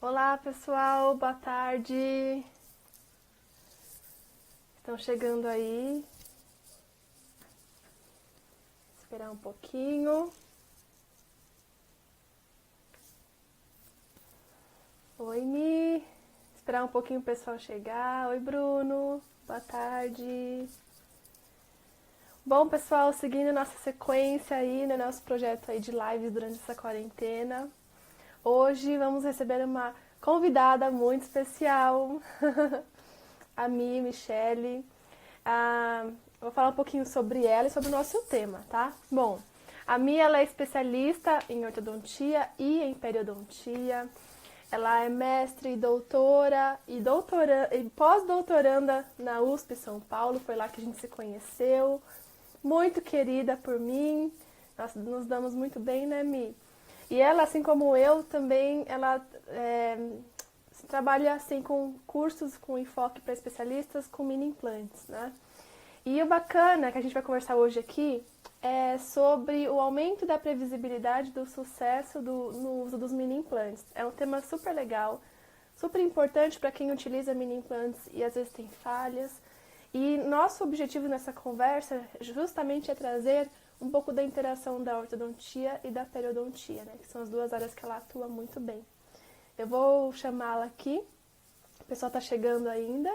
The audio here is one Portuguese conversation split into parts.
Olá, pessoal, boa tarde. Estão chegando aí. Esperar um pouquinho. Oi, Mi. Esperar um pouquinho o pessoal chegar. Oi, Bruno. Boa tarde. Bom, pessoal, seguindo nossa sequência aí, no nosso projeto aí de lives durante essa quarentena. Hoje vamos receber uma convidada muito especial, a Mi, Michele. Vou falar um pouquinho sobre ela e sobre o nosso tema, tá? Bom, a Mi, ela é especialista em ortodontia e em periodontia. Ela é mestre, doutora e pós-doutoranda na USP São Paulo. Foi lá que a gente se conheceu. Muito querida por mim. Nós nos damos muito bem, né, Mi? E ela, assim como eu, também, ela trabalha assim com cursos com enfoque para especialistas com mini implantes, né? E o bacana que a gente vai conversar hoje aqui é sobre o aumento da previsibilidade do sucesso no uso dos mini implantes. É um tema super legal, super importante para quem utiliza mini implantes e às vezes tem falhas. E nosso objetivo nessa conversa justamente é trazer um pouco da interação da ortodontia e da periodontia, né? Que são as duas áreas que ela atua muito bem. Eu vou chamá-la aqui. O pessoal está chegando ainda.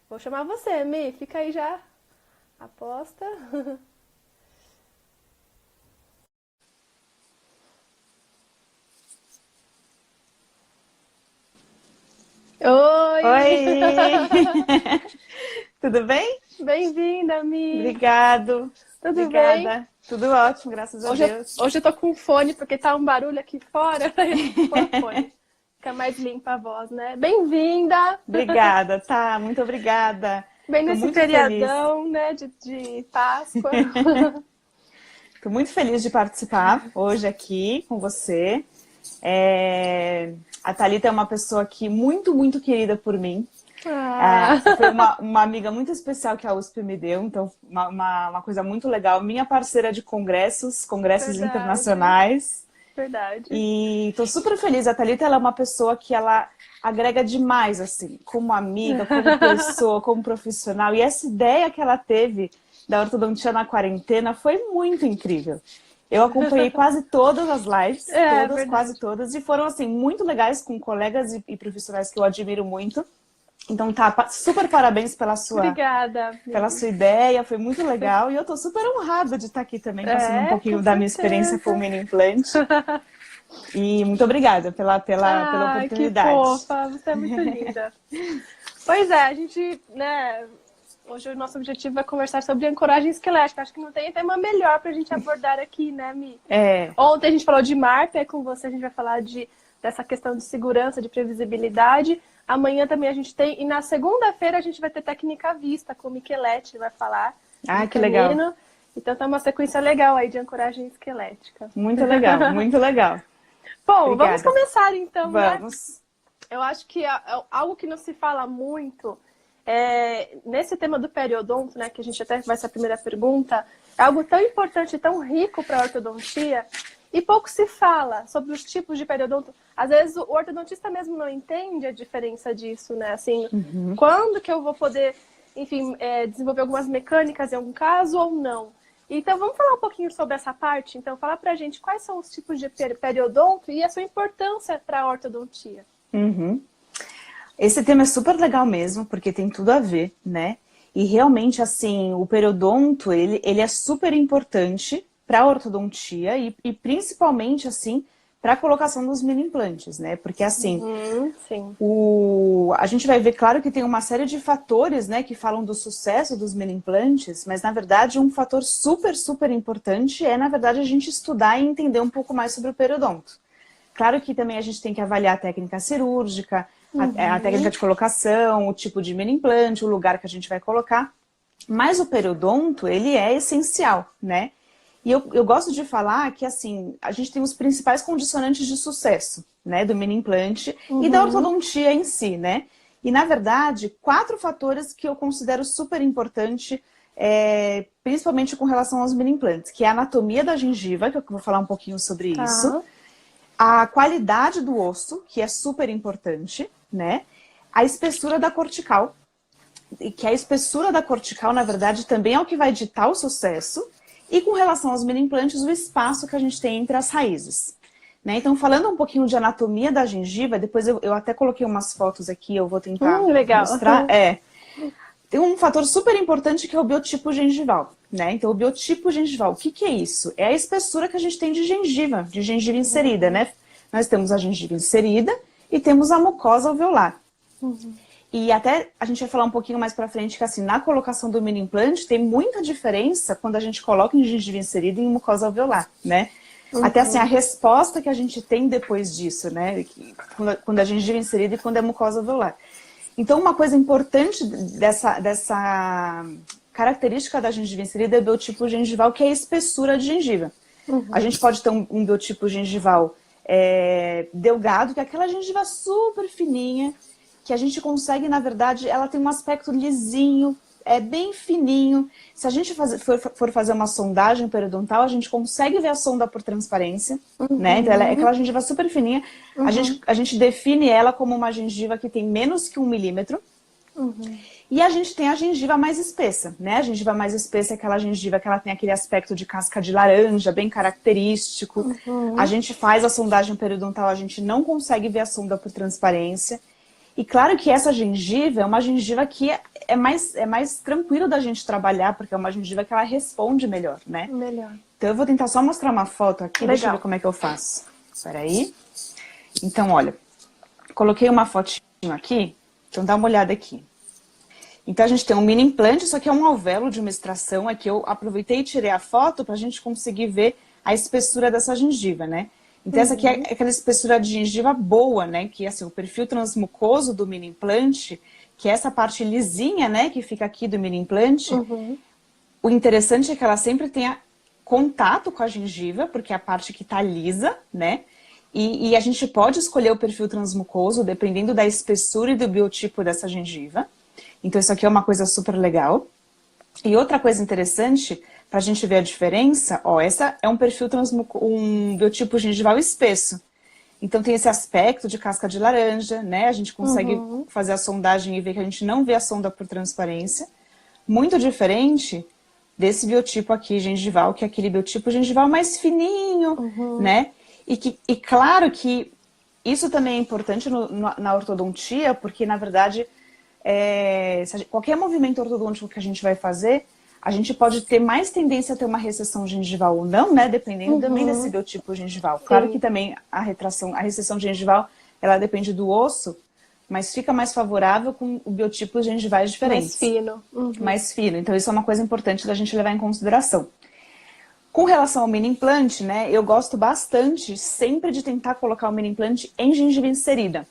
Vou chamar você, Mi. Fica aí já. Aposta. Oi! Oi! Tudo bem? Bem-vinda, Mi. Obrigado. Tudo bem? Obrigada. Tudo ótimo, graças a Deus. Hoje eu tô com fone porque tá um barulho aqui fora. Eu vou pôr fone. Fica mais limpa a voz, né? Bem-vinda! Obrigada, tá? Muito obrigada. Bem Estou nesse muito feliz. feriadão, né, de Páscoa. Estou muito feliz de participar hoje aqui com você. A Thalita é uma pessoa que muito querida por mim. Ah, Foi uma amiga muito especial que a USP me deu, então uma coisa muito legal. Minha parceira de congressos verdade, internacionais. verdade. E tô super feliz. A Thalita, ela é uma pessoa que ela agrega demais, assim, como amiga, como pessoa, como profissional. E essa ideia que ela teve da ortodontia na quarentena foi muito incrível. Eu acompanhei quase todas as lives, É quase verdade. todas, e foram, assim, muito legais com colegas e profissionais que eu admiro muito. Então tá, super parabéns Obrigada, pela Mi. sua ideia, foi muito legal. E eu tô super honrada de estar aqui também, passando um Com pouquinho da minha experiência com o certeza. mini implante. E muito obrigada pela Ai, que oportunidade. fofa, você é muito linda. Pois é, a gente, né, hoje o nosso objetivo é conversar sobre ancoragem esquelética. Acho que não tem tema melhor pra gente abordar aqui, né, Mi? É, Ontem a gente falou de MARP, com você a gente vai falar dessa questão de segurança, de previsibilidade. Amanhã também a gente tem, e na segunda-feira a gente vai ter técnica à vista, com o Micheletti vai falar do que legal. canino. Então tá uma sequência legal aí de ancoragem esquelética. Muito legal, muito legal. Bom, vamos Obrigada. começar então, né? Vamos. Eu acho que algo que não se fala muito nesse tema do periodonto, né, que a gente até vai ser a primeira pergunta, é algo tão importante, tão rico para a ortodontia, e pouco se fala sobre os tipos de periodonto. Às vezes o ortodontista mesmo não entende a diferença disso, né? Assim, quando que eu vou poder, enfim, desenvolver algumas mecânicas em algum caso ou não? Então, vamos falar um pouquinho sobre essa parte? Então, fala pra gente quais são os tipos de periodonto e a sua importância para a ortodontia. Uhum. Esse tema é super legal mesmo, porque tem tudo a ver, né? E realmente, assim, o periodonto, ele é super importante para a ortodontia e principalmente, assim, para a colocação dos mini implantes, né? Porque, assim, Sim. a gente vai ver, claro, que tem uma série de fatores, né, que falam do sucesso dos mini implantes, mas, na verdade, um fator super importante é, na verdade, a gente estudar e entender um pouco mais sobre o periodonto. Claro que também a gente tem que avaliar a técnica cirúrgica, a técnica de colocação, o tipo de mini implante, o lugar que a gente vai colocar. Mas o periodonto, ele é essencial, né? E eu gosto de falar que, assim, a gente tem os principais condicionantes de sucesso, né? Do mini implante e da ortodontia em si, né? E, na verdade, 4 fatores que eu considero super importante, principalmente com relação aos mini implantes, que é a anatomia da gengiva, que eu vou falar um pouquinho sobre isso. Tá. A qualidade do osso, que é super importante, né? A espessura da cortical, e que a espessura da cortical, na verdade, também é o que vai ditar o sucesso. E com relação aos mini implantes, o espaço que a gente tem entre as raízes. Né? Então, falando um pouquinho de anatomia da gengiva, depois eu até coloquei umas fotos aqui, eu vou tentar mostrar. Tem um fator super importante que é o biotipo gengival. Né? Então, o biotipo gengival, o que, que é isso? É a espessura que a gente tem de gengiva inserida. Né? Nós temos a gengiva inserida e temos a mucosa alveolar. E até a gente vai falar um pouquinho mais pra frente que assim, na colocação do mini implante tem muita diferença quando a gente coloca em gengiva inserida e em mucosa alveolar, né? Até assim, a resposta que a gente tem depois disso, né? Quando a gengiva inserida e quando é mucosa alveolar. Então, uma coisa importante dessa característica da gengiva inserida é o biotipo gengival, que é a espessura de gengiva. A gente pode ter um biotipo gengival delgado, que é aquela gengiva super fininha, que a gente consegue, na verdade, ela tem um aspecto lisinho, é bem fininho. Se a gente for fazer uma sondagem periodontal, a gente consegue ver a sonda por transparência, né? Então, ela é aquela gengiva super fininha. A gente define ela como uma gengiva que tem menos que 1 milímetro. E a gente tem a gengiva mais espessa, né? A gengiva mais espessa é aquela gengiva que ela tem aquele aspecto de casca de laranja, bem característico. A gente faz a sondagem periodontal, a gente não consegue ver a sonda por transparência. E claro que essa gengiva é uma gengiva que é mais tranquilo da gente trabalhar, porque é uma gengiva que ela responde melhor, né? Melhor. Então eu vou tentar só mostrar uma foto aqui, deixa eu ver como é que eu faço. Espera aí. Então, olha, coloquei uma fotinho aqui, então dá uma olhada aqui. Então a gente tem um mini implante, isso aqui é um alvéolo de uma extração, aqui eu aproveitei e tirei a foto para a gente conseguir ver a espessura dessa gengiva, né? Então essa aqui é aquela espessura de gengiva boa, né? Que assim, o perfil transmucoso do mini implante, que é essa parte lisinha, né? Que fica aqui do mini implante. O interessante é que ela sempre tenha contato com a gengiva, porque é a parte que tá lisa, né? E a gente pode escolher o perfil transmucoso dependendo da espessura e do biotipo dessa gengiva. Então isso aqui é uma coisa super legal. E outra coisa interessante, pra gente ver a diferença, ó, essa é um perfil um biotipo gengival espesso. Então tem esse aspecto de casca de laranja, né? A gente consegue fazer a sondagem e ver que a gente não vê a sonda por transparência. Muito diferente desse biotipo aqui gengival, que é aquele biotipo gengival mais fininho, né? E claro que isso também é importante na ortodontia, porque na verdade qualquer movimento ortodôntico que a gente vai fazer, a gente pode ter mais tendência a ter uma recessão gengival ou não, né? Dependendo também desse biotipo gengival. Claro que também a recessão gengival, ela depende do osso, mas fica mais favorável com o biotipo gengivais diferentes. Mais fino. Mais fino. Então isso é uma coisa importante da gente levar em consideração. Com relação ao mini implante, né? Eu gosto bastante sempre de tentar colocar o mini implante em gengiva inserida.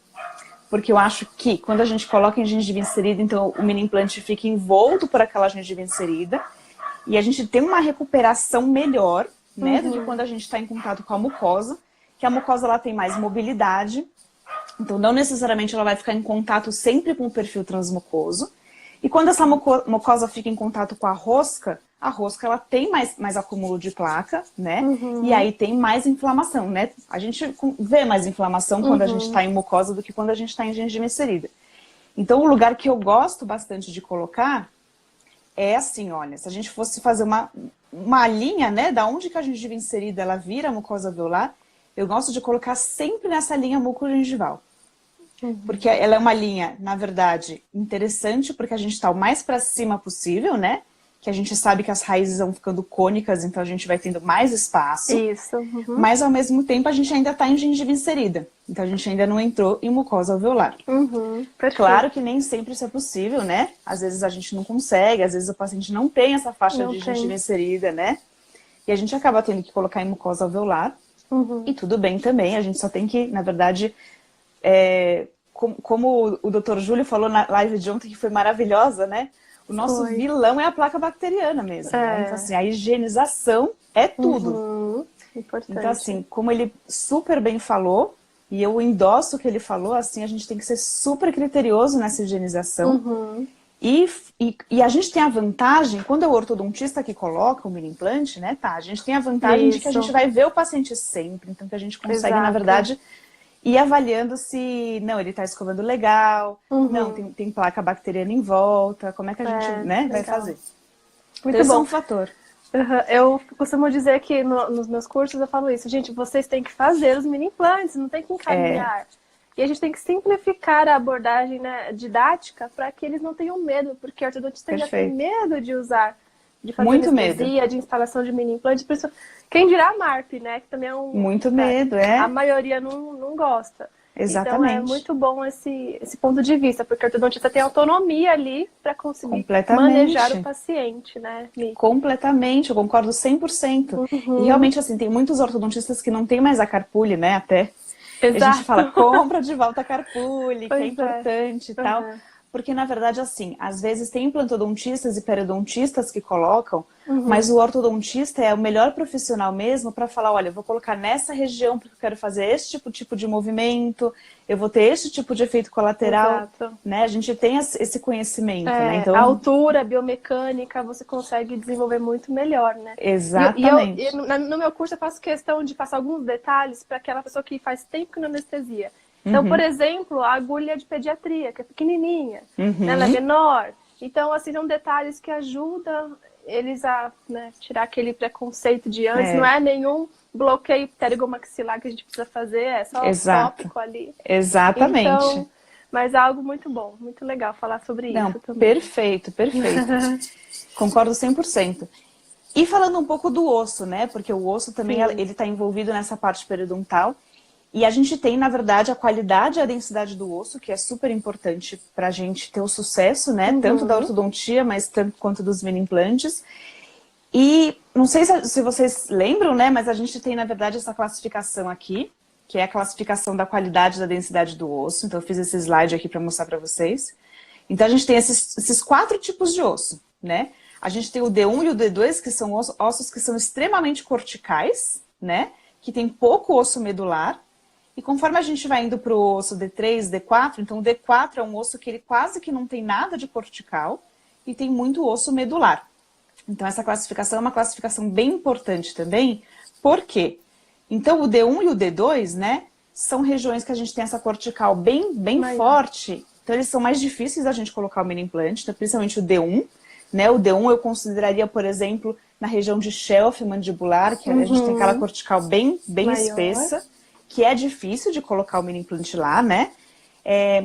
Porque eu acho que quando a gente coloca em gengiva inserida, então o mini implante fica envolto por aquela gengiva inserida e a gente tem uma recuperação melhor, né, do que quando a gente está em contato com a mucosa, que a mucosa ela tem mais mobilidade, então não necessariamente ela vai ficar em contato sempre com o perfil transmucoso. E quando essa mucosa fica em contato com a rosca ela tem mais acúmulo de placa, né? E aí tem mais inflamação, né? A gente vê mais inflamação quando a gente está em mucosa do que quando a gente está em gengiva inserida. Então, o lugar que eu gosto bastante de colocar é assim, olha, se a gente fosse fazer uma linha, né? Da onde que a gengiva inserida ela vira a mucosa alveolar, eu gosto de colocar sempre nessa linha mucogengival. Porque ela é uma linha, na verdade, interessante, porque a gente está o mais para cima possível, né? Que a gente sabe que as raízes vão ficando cônicas, então a gente vai tendo mais espaço. Isso. Mas, ao mesmo tempo, a gente ainda está em gengiva inserida. Então, a gente ainda não entrou em mucosa alveolar. Claro que nem sempre isso é possível, né? Às vezes a gente não consegue, às vezes o paciente não tem essa faixa de gengiva inserida, né? E a gente acaba tendo que colocar em mucosa alveolar. E tudo bem também, a gente só tem que, na verdade... Como o Dr. Júlio falou na live de ontem, que foi maravilhosa, né? O nosso vilão é a placa bacteriana mesmo. Né? Então, assim, a higienização é tudo. Importante. Então, assim, como ele super bem falou, e eu endosso o que ele falou, assim, a gente tem que ser super criterioso nessa higienização. E a gente tem a vantagem, quando é o ortodontista que coloca o mini implante, né, tá? A gente tem a vantagem de que a gente vai ver o paciente sempre, então que a gente consegue, na verdade, ir avaliando se, não, ele tá escovando legal, não, tem placa bacteriana em volta, como é que a gente, né, vai fazer. Muito Então, bom. é um fator. Eu costumo dizer que nos meus cursos eu falo isso, gente, vocês têm que fazer os mini implantes, não tem que encaminhar. E a gente tem que simplificar a abordagem, né, didática para que eles não tenham medo, porque o ortodontista já tem medo de usar, de fazer anestesia, de instalação de mini implantes. Por isso, quem dirá a MARP, né, que também é um... Muito medo, é. A maioria não gosta. Exatamente. Então é muito bom esse ponto de vista, porque o ortodontista tem autonomia ali para conseguir manejar o paciente, né, Mi? Completamente, eu concordo 100%. E realmente, assim, tem muitos ortodontistas que não tem mais a carpule, né, até... Exato. A gente fala, compra de volta a carpule, que é importante e tal. Porque, na verdade, assim, às vezes tem implantodontistas e periodontistas que colocam, mas o ortodontista é o melhor profissional mesmo para falar, olha, eu vou colocar nessa região porque eu quero fazer esse tipo de movimento, eu vou ter esse tipo de efeito colateral, né? A gente tem esse conhecimento, né? Então, a altura, a biomecânica, você consegue desenvolver muito melhor, né? Exatamente. E no meu curso eu faço questão de passar alguns detalhes para aquela pessoa que faz tempo que não anestesia. Então, por exemplo, a agulha de pediatria, que é pequenininha, né, ela é menor. Então, assim, são detalhes que ajudam eles a, né, tirar aquele preconceito de antes. Não é nenhum bloqueio pterygomaxilar que a gente precisa fazer, é só o tópico ali. Exatamente. Então, mas é algo muito bom, muito legal falar sobre isso também. Perfeito, perfeito. Concordo 100%. E falando um pouco do osso, né? Porque o osso também ele está envolvido nessa parte periodontal. E a gente tem, na verdade, a qualidade e a densidade do osso, que é super importante para a gente ter o sucesso, né? Tanto da ortodontia, mas tanto quanto dos mini implantes. E não sei se vocês lembram, né? Mas a gente tem, na verdade, essa classificação aqui, que é a classificação da qualidade e da densidade do osso. Então, eu fiz esse slide aqui para mostrar para vocês. Então, a gente tem esses 4 tipos de osso, né? A gente tem o D1 e o D2, que são ossos que são extremamente corticais, né? Que tem pouco osso medular. E conforme a gente vai indo para o osso D3, D4, então o D4 é um osso que ele quase que não tem nada de cortical e tem muito osso medular. Então essa classificação é uma classificação bem importante também. Por quê? Então o D1 e o D2, né, são regiões que a gente tem essa cortical bem forte. Então eles são mais difíceis da gente colocar o mini implante, então, principalmente o D1. Né? O D1 eu consideraria, por exemplo, na região de shelf mandibular, que a gente tem aquela cortical bem espessa, que é difícil de colocar o mini implante lá, né?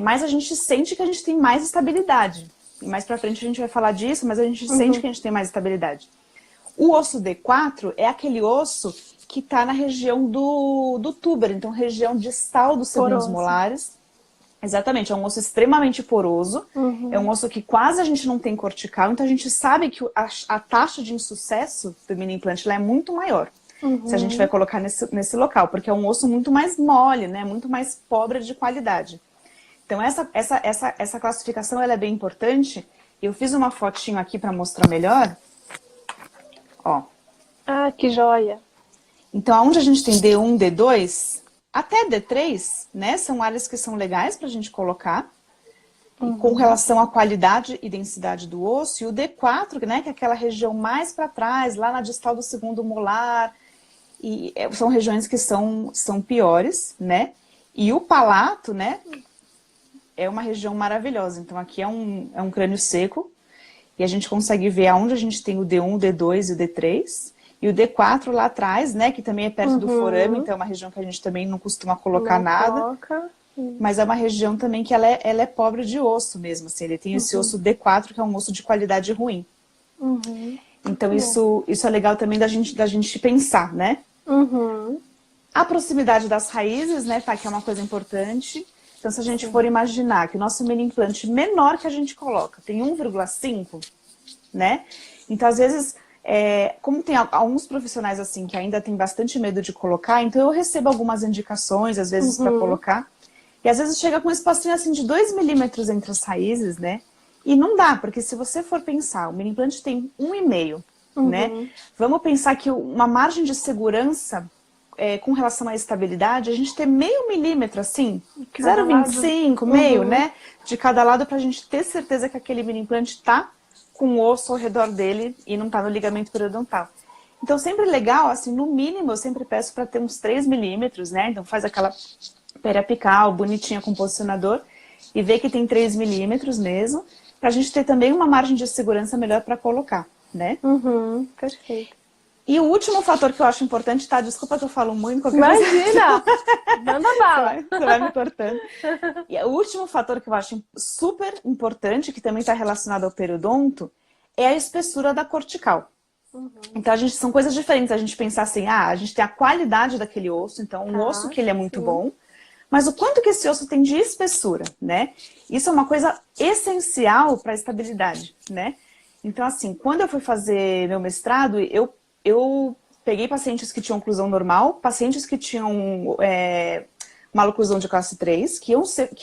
Mas a gente sente que a gente tem mais estabilidade. E mais pra frente a gente vai falar disso, mas a gente sente que a gente tem mais estabilidade. O osso D4 é aquele osso que tá na região do túber, então região distal dos segundos molares. Exatamente, é um osso extremamente poroso, é um osso que quase a gente não tem cortical, então a gente sabe que a taxa de insucesso do mini implante lá é muito maior. Se a gente vai colocar nesse local, porque é um osso muito mais mole, né? Muito mais pobre de qualidade. Então essa classificação ela é bem importante. Eu fiz uma fotinho aqui para mostrar melhor. Ó. Ah, que joia! Então onde a gente tem D1, D2, até D3, né? São áreas que são legais para a gente colocar. Com relação à qualidade e densidade do osso. E o D4, né? Que é aquela região mais para trás, lá na distal do segundo molar. E são regiões que são piores, né? E o palato, né? É uma região maravilhosa. Então, aqui é um crânio seco. E a gente consegue ver aonde a gente tem o D1, o D2 e o D3. E o D4 lá atrás, né? Que também é perto do forame. Então, é uma região que a gente também não costuma colocar nada. Mas é uma região também que ela é pobre de osso mesmo. Assim, ele tem esse osso D4, que é um osso de qualidade ruim. Então, isso é legal também da gente pensar, né? A proximidade das raízes, né, tá, que é uma coisa importante. Então, se a gente for imaginar que o nosso mini implante menor que a gente coloca tem 1,5, né? Então, às vezes, como tem alguns profissionais assim que ainda tem bastante medo de colocar, então eu recebo algumas indicações, às vezes, para colocar. E às vezes chega com um espacinho assim de 2 milímetros entre as raízes, né? E não dá, porque se você for pensar, o mini implante tem 1,5, né? Vamos pensar que uma margem de segurança com relação à estabilidade, a gente ter meio milímetro, assim, Cada 0,25, meio, né? De cada lado, pra gente ter certeza que aquele mini implante tá com o osso ao redor dele e não tá no ligamento periodontal. Então, sempre legal, assim, no mínimo, eu sempre peço para ter uns 3 milímetros, né? Então, faz aquela periapical bonitinha com posicionador e vê que tem 3 milímetros mesmo, pra gente ter também uma margem de segurança melhor para colocar, né? Perfeito. E o último fator que eu acho importante, tá? Desculpa que eu falo muito. Imagina! Manda bala! Você vai me cortando. E o último fator que eu acho super importante, que também está relacionado ao periodonto, é a espessura da cortical. Então, são coisas diferentes. A gente pensar assim, a gente tem a qualidade daquele osso, então um osso que ele é muito bom, mas o quanto que esse osso tem de espessura, né? Isso é uma coisa essencial para a estabilidade, né? Então, assim, quando eu fui fazer meu mestrado, eu peguei pacientes que tinham oclusão normal, pacientes que tinham uma oclusão de classe 3, que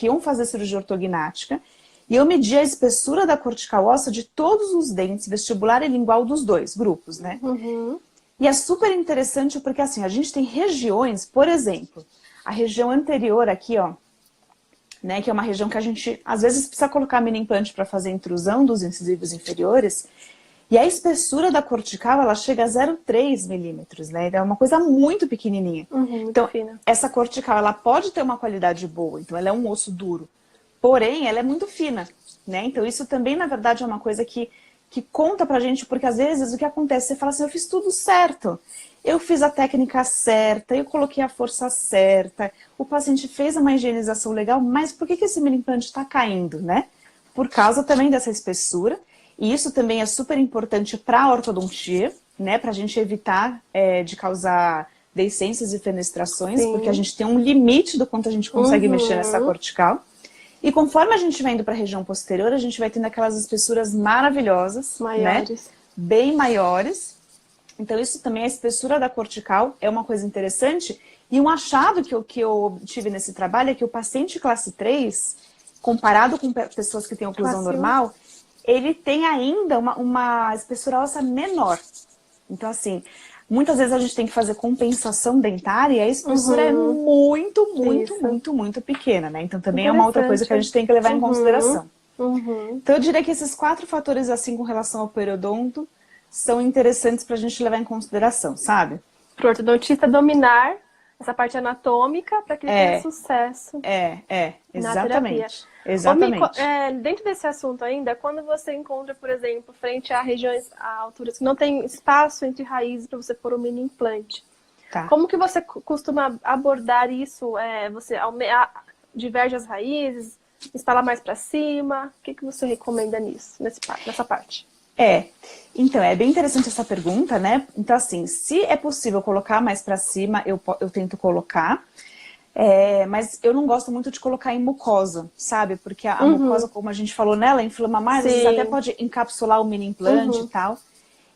iam fazer cirurgia ortognática, e eu medi a espessura da cortical óssea de todos os dentes, vestibular e lingual dos dois grupos, né? E é super interessante porque, assim, a gente tem regiões, por exemplo, a região anterior aqui, ó, né, que é uma região que a gente, às vezes, precisa colocar mini implante para fazer a intrusão dos incisivos inferiores, e a espessura da cortical, ela chega a 0,3 milímetros, né? Então, é uma coisa muito pequenininha. Então, fina. essa cortical, ela pode ter uma qualidade boa, então ela é um osso duro. Porém, ela é muito fina, né? Então, isso também, na verdade, é uma coisa que conta pra gente, porque às vezes o que acontece, você fala assim, eu fiz tudo certo. Eu fiz a técnica certa, eu coloquei a força certa, o paciente fez uma higienização legal, mas por que esse mini implante está caindo, né? Por causa também dessa espessura. E isso também é super importante para a ortodontia, né? Para a gente evitar de causar deiscências e fenestrações, porque a gente tem um limite do quanto a gente consegue mexer nessa cortical. E conforme a gente vai indo para a região posterior, a gente vai tendo aquelas espessuras maravilhosas, maiores, né? Bem maiores. Então isso também, a espessura da cortical é uma coisa interessante. E um achado que eu tive nesse trabalho é que o paciente classe 3, comparado com pessoas que têm oclusão normal, ele tem ainda uma espessura óssea menor. Então, assim, muitas vezes a gente tem que fazer compensação dentária e a espessura é muito pequena, né? Então, também é uma outra coisa que a gente tem que levar em consideração. Então, eu diria que esses 4 fatores, assim, com relação ao periodonto, são interessantes pra gente levar em consideração, sabe? Pro ortodontista dominar essa parte anatômica para que ele tenha sucesso exatamente. Exatamente. Dentro desse assunto ainda, quando você encontra, por exemplo, frente a regiões, a alturas que não tem espaço entre raízes para você pôr um mini implante, como que você costuma abordar isso? Você diverge as raízes, instalar mais para cima? O que você recomenda nisso, nessa parte? Então, é bem interessante essa pergunta, né? Então, assim, se é possível colocar mais para cima, eu tento colocar. Mas eu não gosto muito de colocar em mucosa, sabe? Porque a mucosa, como a gente falou nela, inflama mais, às vezes até pode encapsular o mini implante e tal.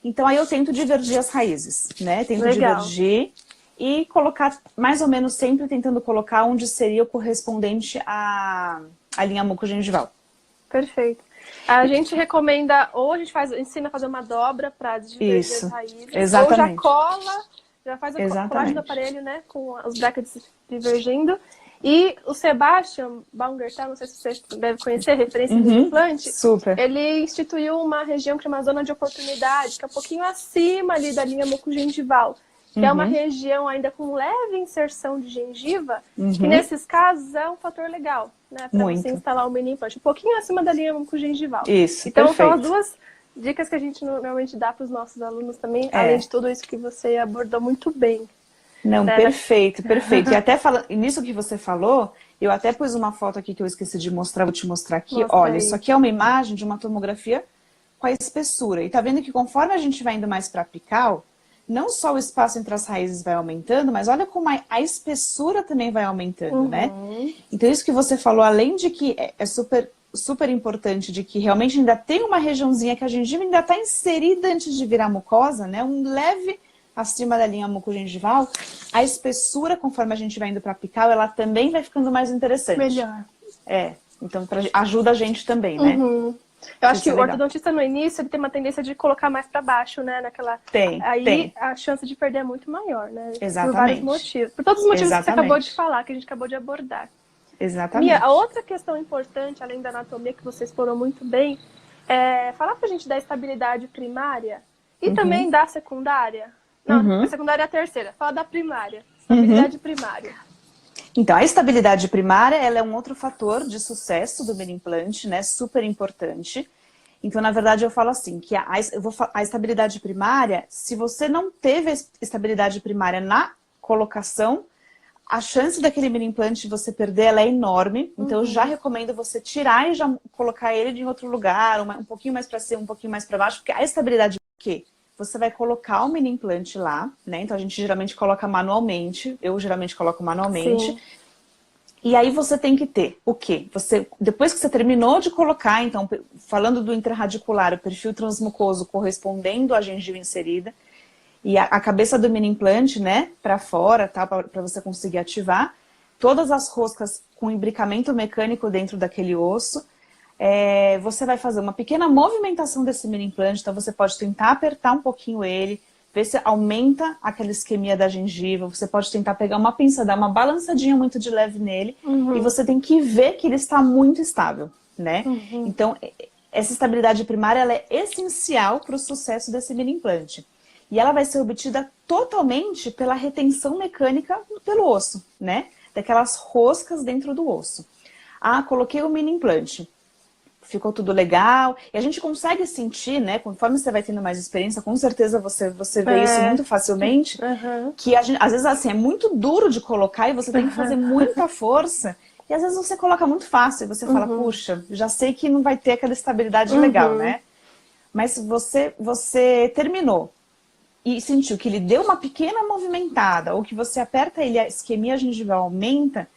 Então, aí eu tento divergir as raízes, né? Tento divergir e colocar, mais ou menos, sempre tentando colocar onde seria o correspondente à linha mucogengival. Perfeito. A gente recomenda, ou a gente ensina a fazer uma dobra para divergir as raízes, exatamente. Ou já faz a colagem do aparelho, né, com os brackets divergindo. E o Sebastian Baumgartel, não sei se você deve conhecer, referência do implante, ele instituiu uma região que chama zona de oportunidade, que é um pouquinho acima ali da linha mucogengival, que é uma região ainda com leve inserção de gengiva, que nesses casos é um fator legal, né, para você instalar um mini implante, um pouquinho acima da linha mucogengival. Isso, então, perfeito. São as duas dicas que a gente normalmente dá para os nossos alunos também, além de tudo isso que você abordou muito bem. Não, perfeito. E até nisso que você falou, eu até pus uma foto aqui que eu esqueci de mostrar, vou te mostrar aqui. Olha, isso aqui é uma imagem de uma tomografia com a espessura. E tá vendo que conforme a gente vai indo mais para apical, não só o espaço entre as raízes vai aumentando, mas olha como a espessura também vai aumentando, né? Então isso que você falou, além de que é super importante, de que realmente ainda tem uma regiãozinha que a gengiva ainda está inserida antes de virar mucosa, né? Um leve acima da linha mucogengival, a espessura, conforme a gente vai indo para apical, ela também vai ficando mais interessante. Melhor. Então ajuda a gente também, né? Eu acho que Isso é o legal. ortodontista no início ele tem uma tendência de colocar mais para baixo, né? Aí a chance de perder é muito maior, né? Por vários Exatamente. motivos. Por todos os motivos que você acabou de Exatamente. falar, que a gente acabou de abordar. Mia, a Exatamente. outra questão importante, além da anatomia, que você explorou muito bem, é falar pra gente da estabilidade primária e também da secundária. Não, a secundária é a terceira. Fala da primária. Estabilidade primária. Então, a estabilidade primária, ela é um outro fator de sucesso do mini implante, né? Super importante. Então, na verdade, eu falo assim, que a estabilidade primária, se você não teve a estabilidade primária na colocação, a chance daquele mini implante você perder, ela é enorme. Então, eu já recomendo você tirar e já colocar ele em outro lugar, um pouquinho mais para cima, um pouquinho mais para baixo, porque a estabilidade o quê? Você vai colocar o mini implante lá, né? Então, a gente geralmente coloca manualmente. Eu geralmente coloco manualmente. Sim. E aí você tem que ter o quê? Depois que você terminou de colocar, então, falando do intrarradicular, o perfil transmucoso correspondendo à gengiva inserida, e a cabeça do mini implante, né, para fora, tá, para você conseguir ativar, todas as roscas com imbricamento mecânico dentro daquele osso, você vai fazer uma pequena movimentação desse mini implante, então você pode tentar apertar um pouquinho ele, ver se aumenta aquela isquemia da gengiva, você pode tentar pegar uma pinça, dar uma balançadinha muito de leve nele, e você tem que ver que ele está muito estável, né? Então, essa estabilidade primária, ela é essencial para o sucesso desse mini implante. E ela vai ser obtida totalmente pela retenção mecânica pelo osso, né? Daquelas roscas dentro do osso. Ah, coloquei o mini implante. Ficou tudo legal. E a gente consegue sentir, né? Conforme você vai tendo mais experiência, com certeza você vê isso muito facilmente. Que às vezes assim, é muito duro de colocar e você tem que fazer muita força. E às vezes você coloca muito fácil e você fala, puxa, já sei que não vai ter aquela estabilidade legal, né? Mas você terminou e sentiu que ele deu uma pequena movimentada, ou que você aperta ele, a isquemia gengival aumenta,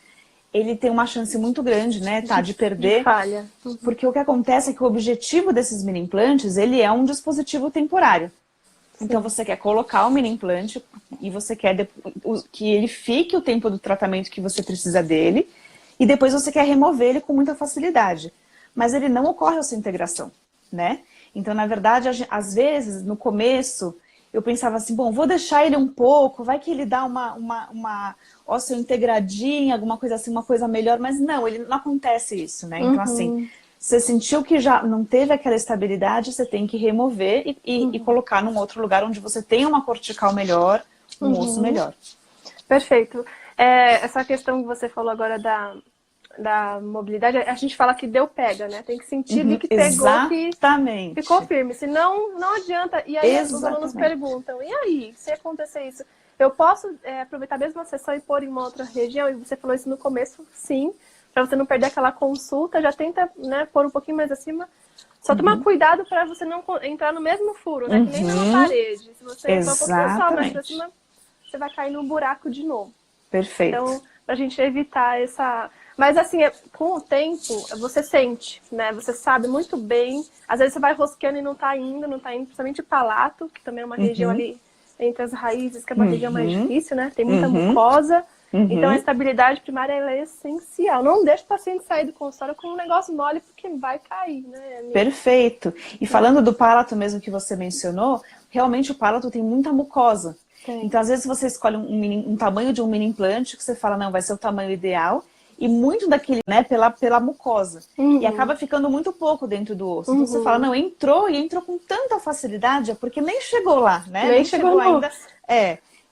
ele tem uma chance muito grande, né, tá, de perder. De falha. Porque o que acontece é que o objetivo desses mini implantes, ele é um dispositivo temporário. Sim. Então você quer colocar o mini implante e você quer que ele fique o tempo do tratamento que você precisa dele, e depois você quer remover ele com muita facilidade. Mas ele não ocorre essa integração, né? Então, na verdade, às vezes, no começo, eu pensava assim, bom, vou deixar ele um pouco, vai que ele dá uma ósseo integradinha, alguma coisa assim, uma coisa melhor, mas não, ele não acontece isso, né? Então, assim, você sentiu que já não teve aquela estabilidade, você tem que remover e colocar num outro lugar onde você tem uma cortical melhor, um osso melhor. Perfeito. Essa questão que você falou agora da mobilidade, a gente fala que deu pega, né? Tem que sentir ali que pegou, exatamente, que ficou firme. Senão, não adianta. E aí os alunos perguntam, e aí, se acontecer isso, eu posso aproveitar a mesma sessão e pôr em uma outra região? E você falou isso no começo, sim. Para você não perder aquela consulta, já tenta, né, pôr um pouquinho mais acima. Só tomar cuidado para você não entrar no mesmo furo, né? Que nem numa parede. Se você entrar um pouquinho só mais pra cima, você vai cair num buraco de novo. Perfeito. Então, pra gente evitar essa... Mas assim, com o tempo, você sente, né? Você sabe muito bem. Às vezes você vai rosqueando e não tá indo, principalmente o palato, que também é uma região ali entre as raízes, que é uma região mais difícil, né? Tem muita mucosa. Então a estabilidade primária ela é essencial. Não deixe o paciente sair do consultório com um negócio mole, porque vai cair, né, amiga? Perfeito. E falando do palato mesmo que você mencionou, realmente o palato tem muita mucosa. Sim. Então, às vezes, você escolhe um tamanho de um mini implante que você fala, não, vai ser o tamanho ideal. E muito daquele, né, pela mucosa. E acaba ficando muito pouco dentro do osso. Então, você fala, não, entrou com tanta facilidade, é porque nem chegou lá, né? Nem chegou ainda.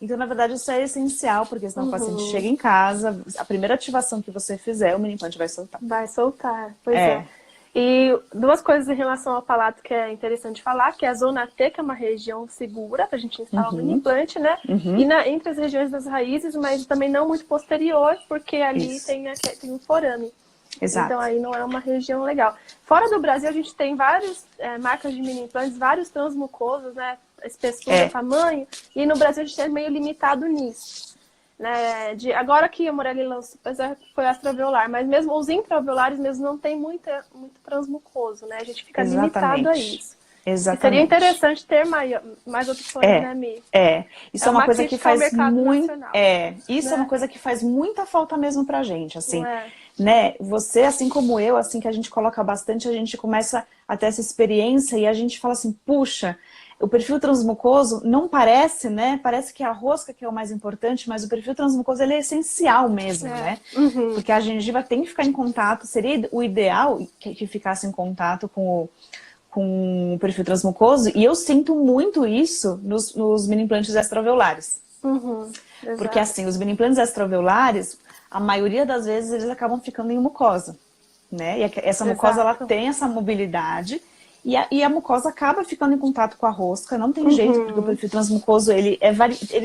Então, na verdade, isso é essencial, porque senão o paciente chega em casa, a primeira ativação que você fizer, o mini implante vai soltar. Vai soltar, pois é. E duas coisas em relação ao palato que é interessante falar, que é a zona T, que é uma região segura para a gente instalar o mini implante, né? E entre as regiões das raízes, mas também não muito posterior, porque ali tem um forame. Exato. Então aí não é uma região legal. Fora do Brasil, a gente tem várias marcas de mini implantes, vários transmucosos, né? Espessura, tamanho, e no Brasil a gente é meio limitado nisso. Né, agora que a Morelli lançou, foi extraveolar, mas mesmo os intraveolares mesmo não tem muito transmucoso, né? A gente fica limitado a isso. Exatamente. E seria interessante ter mais opções, né, Mi? Isso é uma coisa que faz muito... Isso é uma coisa que faz muita falta mesmo pra gente, assim. né? Você, assim como eu, assim que a gente coloca bastante, a gente começa a ter essa experiência e a gente fala assim, puxa, o perfil transmucoso não parece, né? Parece que é a rosca que é o mais importante, mas o perfil transmucoso ele é essencial mesmo, né? Porque a gengiva tem que ficar em contato, seria o ideal que ficasse em contato com o perfil transmucoso, e eu sinto muito isso nos mini implantes extraalveolares. Porque assim, os mini implantes extraalveolares, a maioria das vezes eles acabam ficando em mucosa, né? E essa mucosa ela tem essa mobilidade e a mucosa acaba ficando em contato com a rosca, não tem jeito, porque o perfil transmucoso ele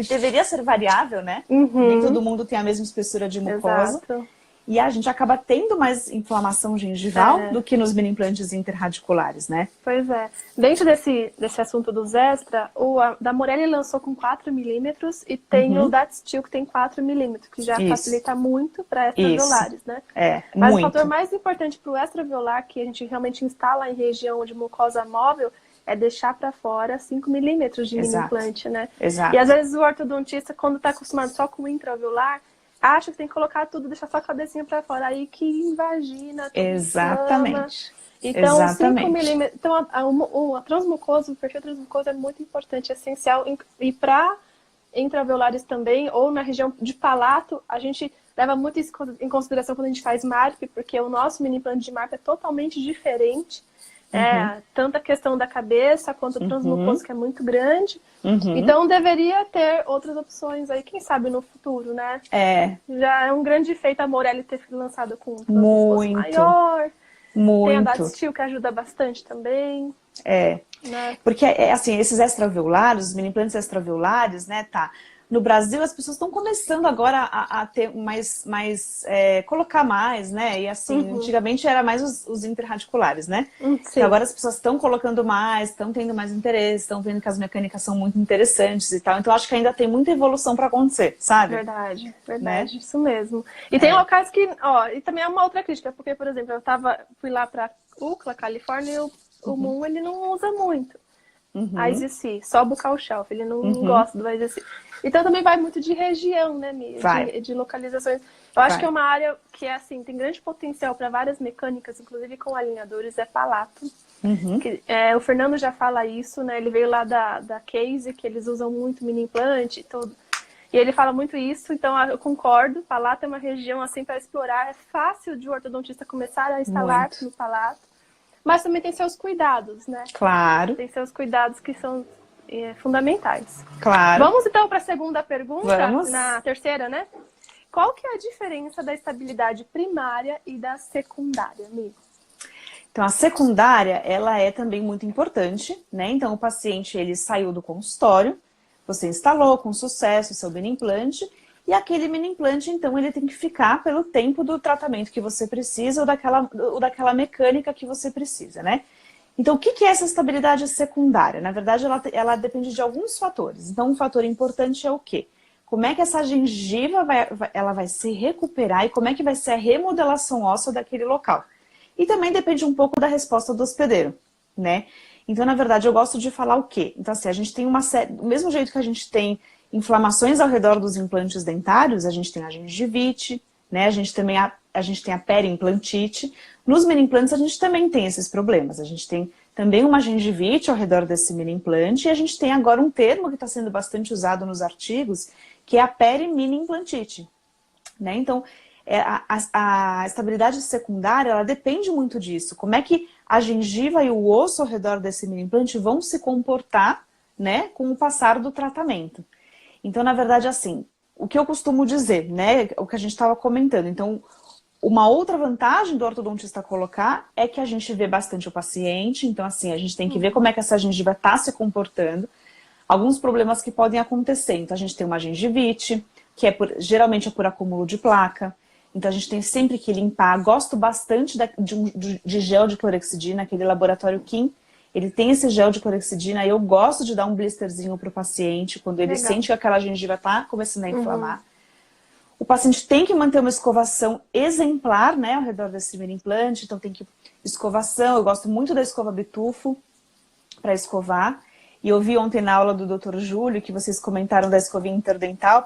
deveria ser variável, né? Nem todo mundo tem a mesma espessura de mucosa. Exato. E a gente acaba tendo mais inflamação gengival do que nos mini implantes interradiculares, né? Pois é. Dentro desse assunto dos extra, o da Morelli lançou com 4 milímetros e tem o Datstil que tem 4 milímetros, que já facilita muito para extraviolares, né? Mas o fator mais importante para o extraviolar, que a gente realmente instala em região de mucosa móvel, é deixar para fora 5 milímetros de mini implante, né? Exato. E às vezes o ortodontista, quando está acostumado só com o intraviolar, acha que tem que colocar tudo, deixar só a cabecinha pra fora. Aí que invagina. Exatamente. Então, 5 milímetros. Então, a transmucosa, o perfil transmucoso é muito importante, essencial. E para intraviolares também, ou na região de palato, a gente leva muito isso em consideração quando a gente faz MARP, porque o nosso mini implante de MARP é totalmente diferente. Tanto a questão da cabeça quanto o transmucoso, que é muito grande. Então deveria ter outras opções aí, quem sabe no futuro, né? Já é um grande feito a Morelli ter lançado com um transmucoso maior. Tem a Datstil que ajuda bastante também. Né? Porque assim, esses extraviolares, os mini implantes extraviolares, né, tá? No Brasil, as pessoas estão começando agora a ter colocar mais, né? E assim, antigamente era mais os interradiculares, né? Então agora as pessoas estão colocando mais, estão tendo mais interesse, estão vendo que as mecânicas são muito interessantes e tal. Então acho que ainda tem muita evolução para acontecer, sabe? Verdade, né? Isso mesmo. E tem locais que, e também é uma outra crítica, porque, por exemplo, fui lá para UCLA, Califórnia, e o Moon, ele não usa muito. A EasyC, só bucal shelf, ele não gosta do EasyC. Então também vai muito de região, né, Mi? De localizações. Eu acho que é uma área que assim, tem grande potencial para várias mecânicas, inclusive com alinhadores, é palato. O Fernando já fala isso, né? Ele veio lá da Case, que eles usam muito mini implante e tudo. E ele fala muito isso, então eu concordo. Palato é uma região assim para explorar. É fácil de o ortodontista começar a instalar no palato. Mas também tem seus cuidados, né? Claro. Tem seus cuidados que são fundamentais. Claro. Vamos então para a segunda pergunta? Vamos. Na terceira, né? Qual que é a diferença da estabilidade primária e da secundária, amigo? Então, a secundária, ela é também muito importante, né? Então, o paciente, ele saiu do consultório, você instalou com sucesso o seu mini implante, e aquele mini implante, então, ele tem que ficar pelo tempo do tratamento que você precisa ou daquela mecânica que você precisa, né? Então, o que é essa estabilidade secundária? Na verdade, ela depende de alguns fatores. Então, um fator importante é o quê? Como é que essa gengiva ela vai se recuperar e como é que vai ser a remodelação óssea daquele local. E também depende um pouco da resposta do hospedeiro, né? Então, na verdade, eu gosto de falar o quê? Então, assim, a gente tem uma série... Do mesmo jeito que a gente tem inflamações ao redor dos implantes dentários, a gente tem a gengivite, né? A gente tem a periimplantite. Nos mini implantes, a gente também tem esses problemas. A gente tem também uma gengivite ao redor desse mini implante e a gente tem agora um termo que está sendo bastante usado nos artigos, que é a perimini implantite, né? Então, a estabilidade secundária, ela depende muito disso. Como é que a gengiva e o osso ao redor desse mini implante vão se comportar, né, com o passar do tratamento. Então, na verdade, assim, o que eu costumo dizer, né, o que a gente estava comentando. Então, uma outra vantagem do ortodontista colocar é que a gente vê bastante o paciente. Então, assim, a gente tem que ver como é que essa gengiva está se comportando. Alguns problemas que podem acontecer. Então, a gente tem uma gengivite, que geralmente é por acúmulo de placa. Então, a gente tem sempre que limpar. Gosto bastante de gel de clorexidina, aquele laboratório Kim. Ele tem esse gel de clorexidina e eu gosto de dar um blisterzinho para o paciente quando ele sente que aquela gengiva está começando a inflamar. O paciente tem que manter uma escovação exemplar, né, ao redor desse mini implante. Então, tem que escovação. Eu gosto muito da escova Bitufo para escovar. E eu vi ontem na aula do Dr. Júlio que vocês comentaram da escovinha interdental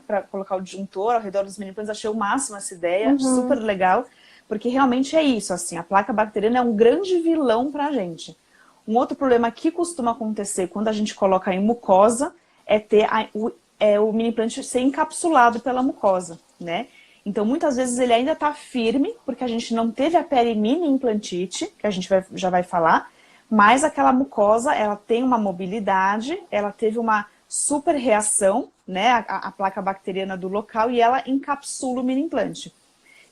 para colocar o disjuntor ao redor dos mini implantes. Achei o máximo essa ideia, super legal, porque realmente é isso, assim, a placa bacteriana é um grande vilão para a gente. Um outro problema que costuma acontecer quando a gente coloca em mucosa é ter o mini implante ser encapsulado pela mucosa, né? Então, muitas vezes ele ainda está firme, porque a gente não teve a perimini implantite, que a gente já vai falar, mas aquela mucosa, ela tem uma mobilidade, ela teve uma super reação, né, a placa bacteriana do local, e ela encapsula o mini implante.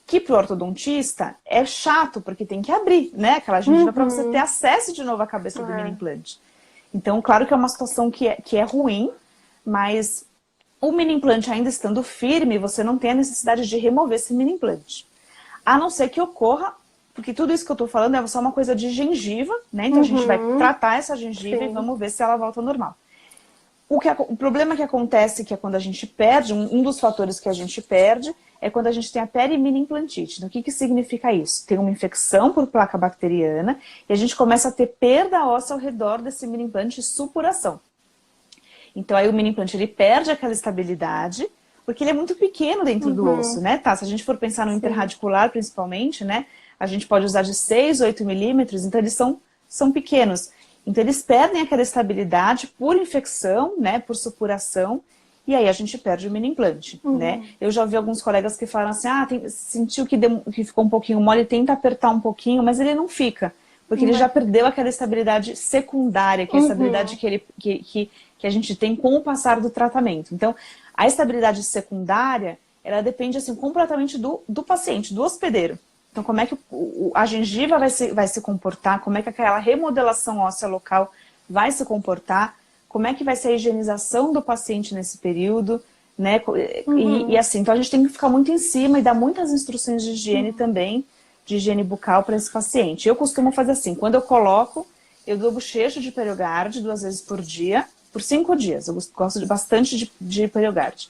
Que pro ortodontista é chato, porque tem que abrir, né, aquela gengiva para você ter acesso de novo à cabeça do mini implante. Então, claro que é uma situação que é ruim, mas o mini implante ainda estando firme, você não tem a necessidade de remover esse mini implante. A não ser que ocorra, porque tudo isso que eu tô falando é só uma coisa de gengiva, né? Então a gente vai tratar essa gengiva e vamos ver se ela volta ao normal. O problema que acontece que é quando a gente perde, um dos fatores que a gente perde é quando a gente tem a perimini implantite. Então, o que significa isso? Tem uma infecção por placa bacteriana e a gente começa a ter perda óssea ao redor desse mini implante e supuração. Então, aí o mini implante ele perde aquela estabilidade, porque ele é muito pequeno dentro do osso, né? Tá, se a gente for pensar no interradicular, principalmente, né? A gente pode usar de 6, 8 milímetros, então eles são pequenos. Então eles perdem aquela estabilidade por infecção, né? Por supuração, e aí a gente perde o mini implante, né? Eu já ouvi alguns colegas que falaram assim, sentiu que ficou um pouquinho mole, tenta apertar um pouquinho, mas ele não fica. Porque ele já perdeu aquela estabilidade secundária, que é a estabilidade que a gente tem com o passar do tratamento. Então, a estabilidade secundária, ela depende assim, completamente do paciente, do hospedeiro. Então, como é que a gengiva vai se comportar, como é que aquela remodelação óssea local vai se comportar, como é que vai ser a higienização do paciente nesse período, né? E assim, então a gente tem que ficar muito em cima e dar muitas instruções de higiene também, de higiene bucal para esse paciente. Eu costumo fazer assim, quando eu coloco, eu dou bochecho de PerioGard 2 vezes por dia, por 5 dias. Eu gosto bastante de PerioGard.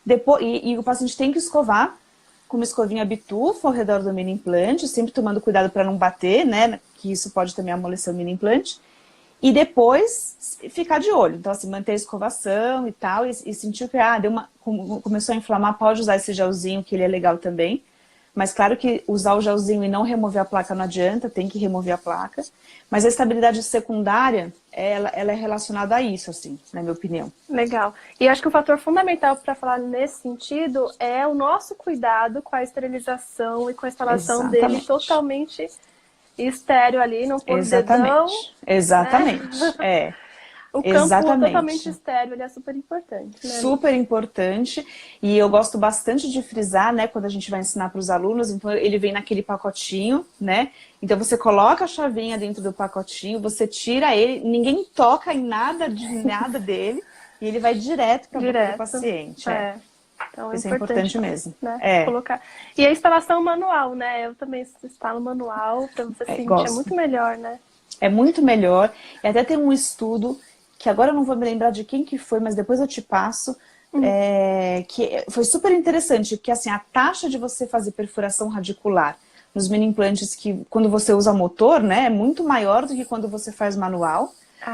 Depois, e o paciente tem que escovar com uma escovinha bitufa ao redor do mini implante, sempre tomando cuidado para não bater, né? Que isso pode também amolecer o mini implante. E depois ficar de olho. Então, assim, manter a escovação e tal. E sentir que começou a inflamar, pode usar esse gelzinho, que ele é legal também. Mas claro que usar o gelzinho e não remover a placa não adianta, tem que remover a placa. Mas a estabilidade secundária, ela é relacionada a isso, assim, na minha opinião. Legal. E eu acho que o fator fundamental para falar nesse sentido é o nosso cuidado com a esterilização e com a instalação dele totalmente estéreo ali, não pôr dedão. Exatamente, né? O campo totalmente estéreo, ele é super importante. Né? Super importante, e eu gosto bastante de frisar, né, quando a gente vai ensinar para os alunos, então ele vem naquele pacotinho, né, então você coloca a chavinha dentro do pacotinho, você tira ele, ninguém toca em nada dele, e ele vai direto para o paciente. Então, isso é importante mesmo. Né? Colocar. E a instalação manual, né, eu também instalo manual, para você sentir, é muito melhor, né? É muito melhor, e até tem um estudo que agora eu não vou me lembrar de quem que foi, mas depois eu te passo, que foi super interessante, que assim, a taxa de você fazer perfuração radicular nos mini implantes, que quando você usa motor, né, é muito maior do que quando você faz manual,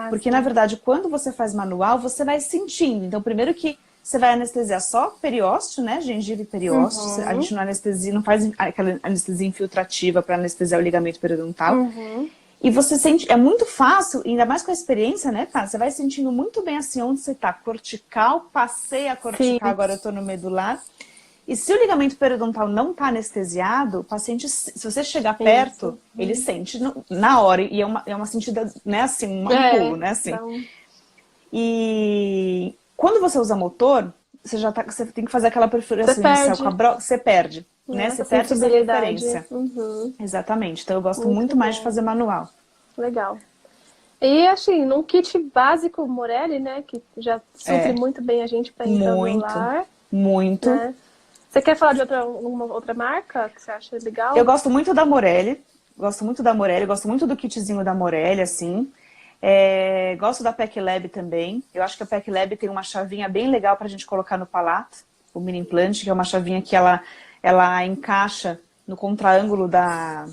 porque na verdade, quando você faz manual, você vai sentindo. Então, primeiro que você vai anestesiar só periósteo, né, gengiva e periósteo, a gente não anestesia, não faz aquela anestesia infiltrativa para anestesiar o ligamento periodontal. E você sente, é muito fácil, ainda mais com a experiência, né, tá? Você vai sentindo muito bem assim onde você tá. Cortical, passei a cortical, agora eu tô no medular. E se o ligamento periodontal não tá anestesiado, o paciente, se você chegar perto, ele sente na hora. E é uma sentida, né, assim, um pulo, né, assim. E quando você usa motor, você tem que fazer aquela perfuração inicial com a broca, você perde. Né? Você perde essa referência. Exatamente. Então eu gosto muito mais de fazer manual. Legal. E assim, num kit básico Morelli, né? Que já supre muito bem a gente para entrar no lar. Muito. Né? Você quer falar de alguma outra marca que você acha legal? Eu gosto muito da Morelli. Gosto muito do kitzinho da Morelli, assim. Gosto da PEC Lab também. Eu acho que a PEC Lab tem uma chavinha bem legal pra gente colocar no palato. O mini implante, que é uma chavinha que ela encaixa no contraângulo da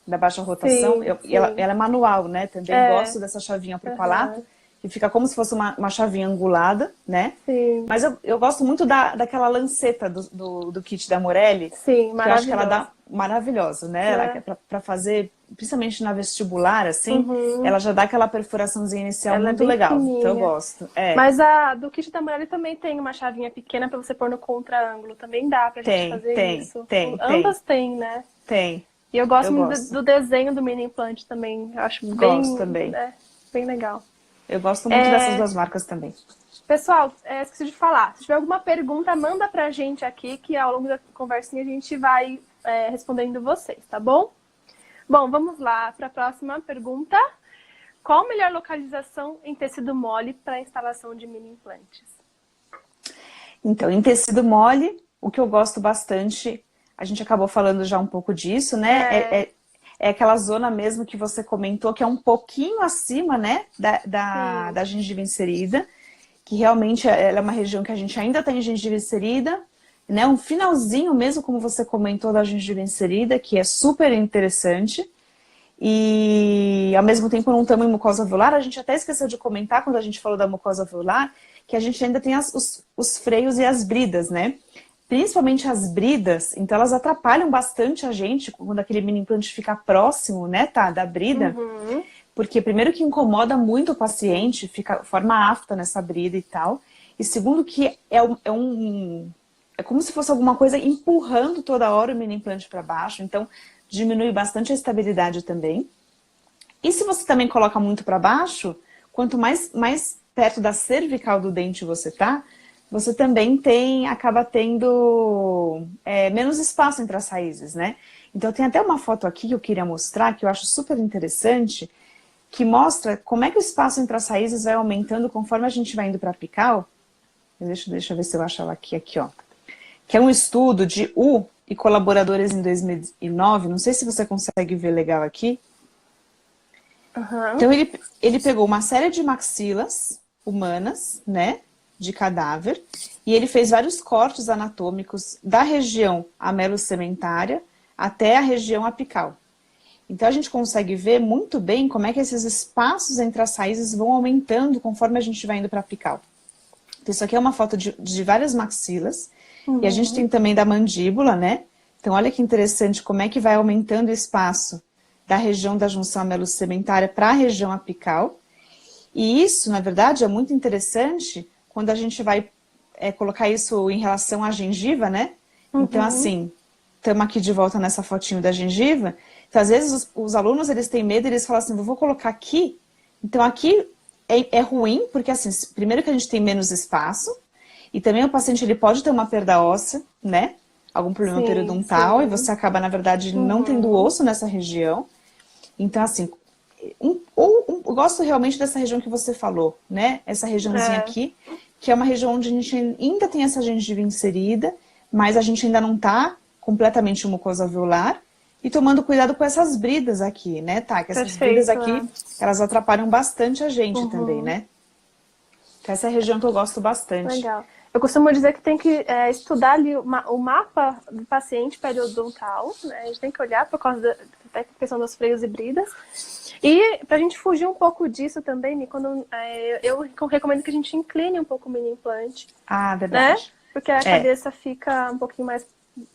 baixa rotação. Ela é manual, né? Também gosto dessa chavinha para o palato. que fica como se fosse uma chavinha angulada, né? Sim. Mas eu gosto muito daquela lanceta do kit da Morelli. Sim, que eu acho que ela maravilhosa. dá maravilhosa, né? Ela, Né? pra fazer, principalmente na vestibular, assim, Uhum. ela já dá aquela perfuraçãozinha inicial Ela é muito bem legal. Então eu fininha. gosto. É, Mas a do kit da Morelli também tem uma chavinha pequena pra você pôr no contra-ângulo. Também dá pra gente tem, fazer tem, isso. tem, tem, Ambas têm, né? tem. E eu gosto Eu muito gosto. do desenho do mini implante também. Eu acho Gosto bem, também. né, bem legal. Eu gosto muito dessas É, duas marcas também. pessoal, esqueci de falar. Se tiver alguma pergunta, manda pra gente aqui, que ao longo da conversinha a gente vai respondendo vocês, tá bom? Bom, vamos lá para a próxima pergunta. Qual a melhor localização em tecido mole para instalação de mini implantes? Então, em tecido mole, o que eu gosto bastante, a gente acabou falando já um pouco disso, né? É aquela zona mesmo que você comentou, que é um pouquinho acima, né, Sim. da gengiva inserida, que realmente ela é uma região que a gente ainda tem gengiva inserida, né? Um finalzinho mesmo, como você comentou, da gengiva inserida, que é super interessante. E ao mesmo tempo não estamos em mucosa alveolar. A gente até esqueceu de comentar quando a gente falou da mucosa alveolar, que a gente ainda tem os freios e as bridas, né? Principalmente as bridas, então elas atrapalham bastante a gente quando aquele mini implante fica próximo, né, tá, da brida, Uhum. porque primeiro que incomoda muito o paciente, forma afta nessa brida e tal, e segundo que é como se fosse alguma coisa empurrando toda hora o mini implante para baixo, então diminui bastante a estabilidade também. E se você também coloca muito para baixo, quanto mais perto da cervical do dente você tá, você também acaba tendo menos espaço entre as raízes, né? Então tem até uma foto aqui que eu queria mostrar, que eu acho super interessante, que mostra como é que o espaço entre as raízes vai aumentando conforme a gente vai indo para apical. Deixa eu ver se eu acho ela aqui, ó. Que é um estudo de e colaboradores em 2009, não sei se você consegue ver legal aqui. Uhum. Então ele pegou uma série de maxilas humanas, né, de cadáver, e ele fez vários cortes anatômicos da região amelocementária até a região apical. Então a gente consegue ver muito bem como é que esses espaços entre as raízes vão aumentando conforme a gente vai indo para apical. Então, isso aqui é uma foto de várias maxilas, e a gente tem também da mandíbula, né? Então olha que interessante como é que vai aumentando o espaço da região da junção amelocementária para a região apical. E isso, na verdade, é muito interessante quando a gente vai colocar isso em relação à gengiva, né? Então, assim, estamos aqui de volta nessa fotinho da gengiva. Então, às vezes, os alunos, eles têm medo, eles falam assim, vou colocar aqui. Então, aqui é ruim, porque, assim, primeiro que a gente tem menos espaço, e também o paciente, ele pode ter uma perda óssea, né? Algum problema Sim, periodontal, sim. e você acaba, na verdade, não tendo osso nessa região. Então, assim, eu gosto realmente dessa região que você falou, né? Essa regiãozinha aqui, que é uma região onde a gente ainda tem essa gengiva inserida, mas a gente ainda não tá completamente mucosa alveolar, e tomando cuidado com essas bridas aqui, né, tá? Que essas bridas aqui, elas atrapalham bastante a gente também, né? Então, essa é a região que eu gosto bastante. Legal. Eu costumo dizer que tem que estudar ali o mapa do paciente periodontal, né? A gente tem que olhar por causa da questão dos freios e bridas. E pra gente fugir um pouco disso também, quando eu recomendo que a gente incline um pouco o mini implante. Ah, verdade. Né? Porque a cabeça fica um pouquinho mais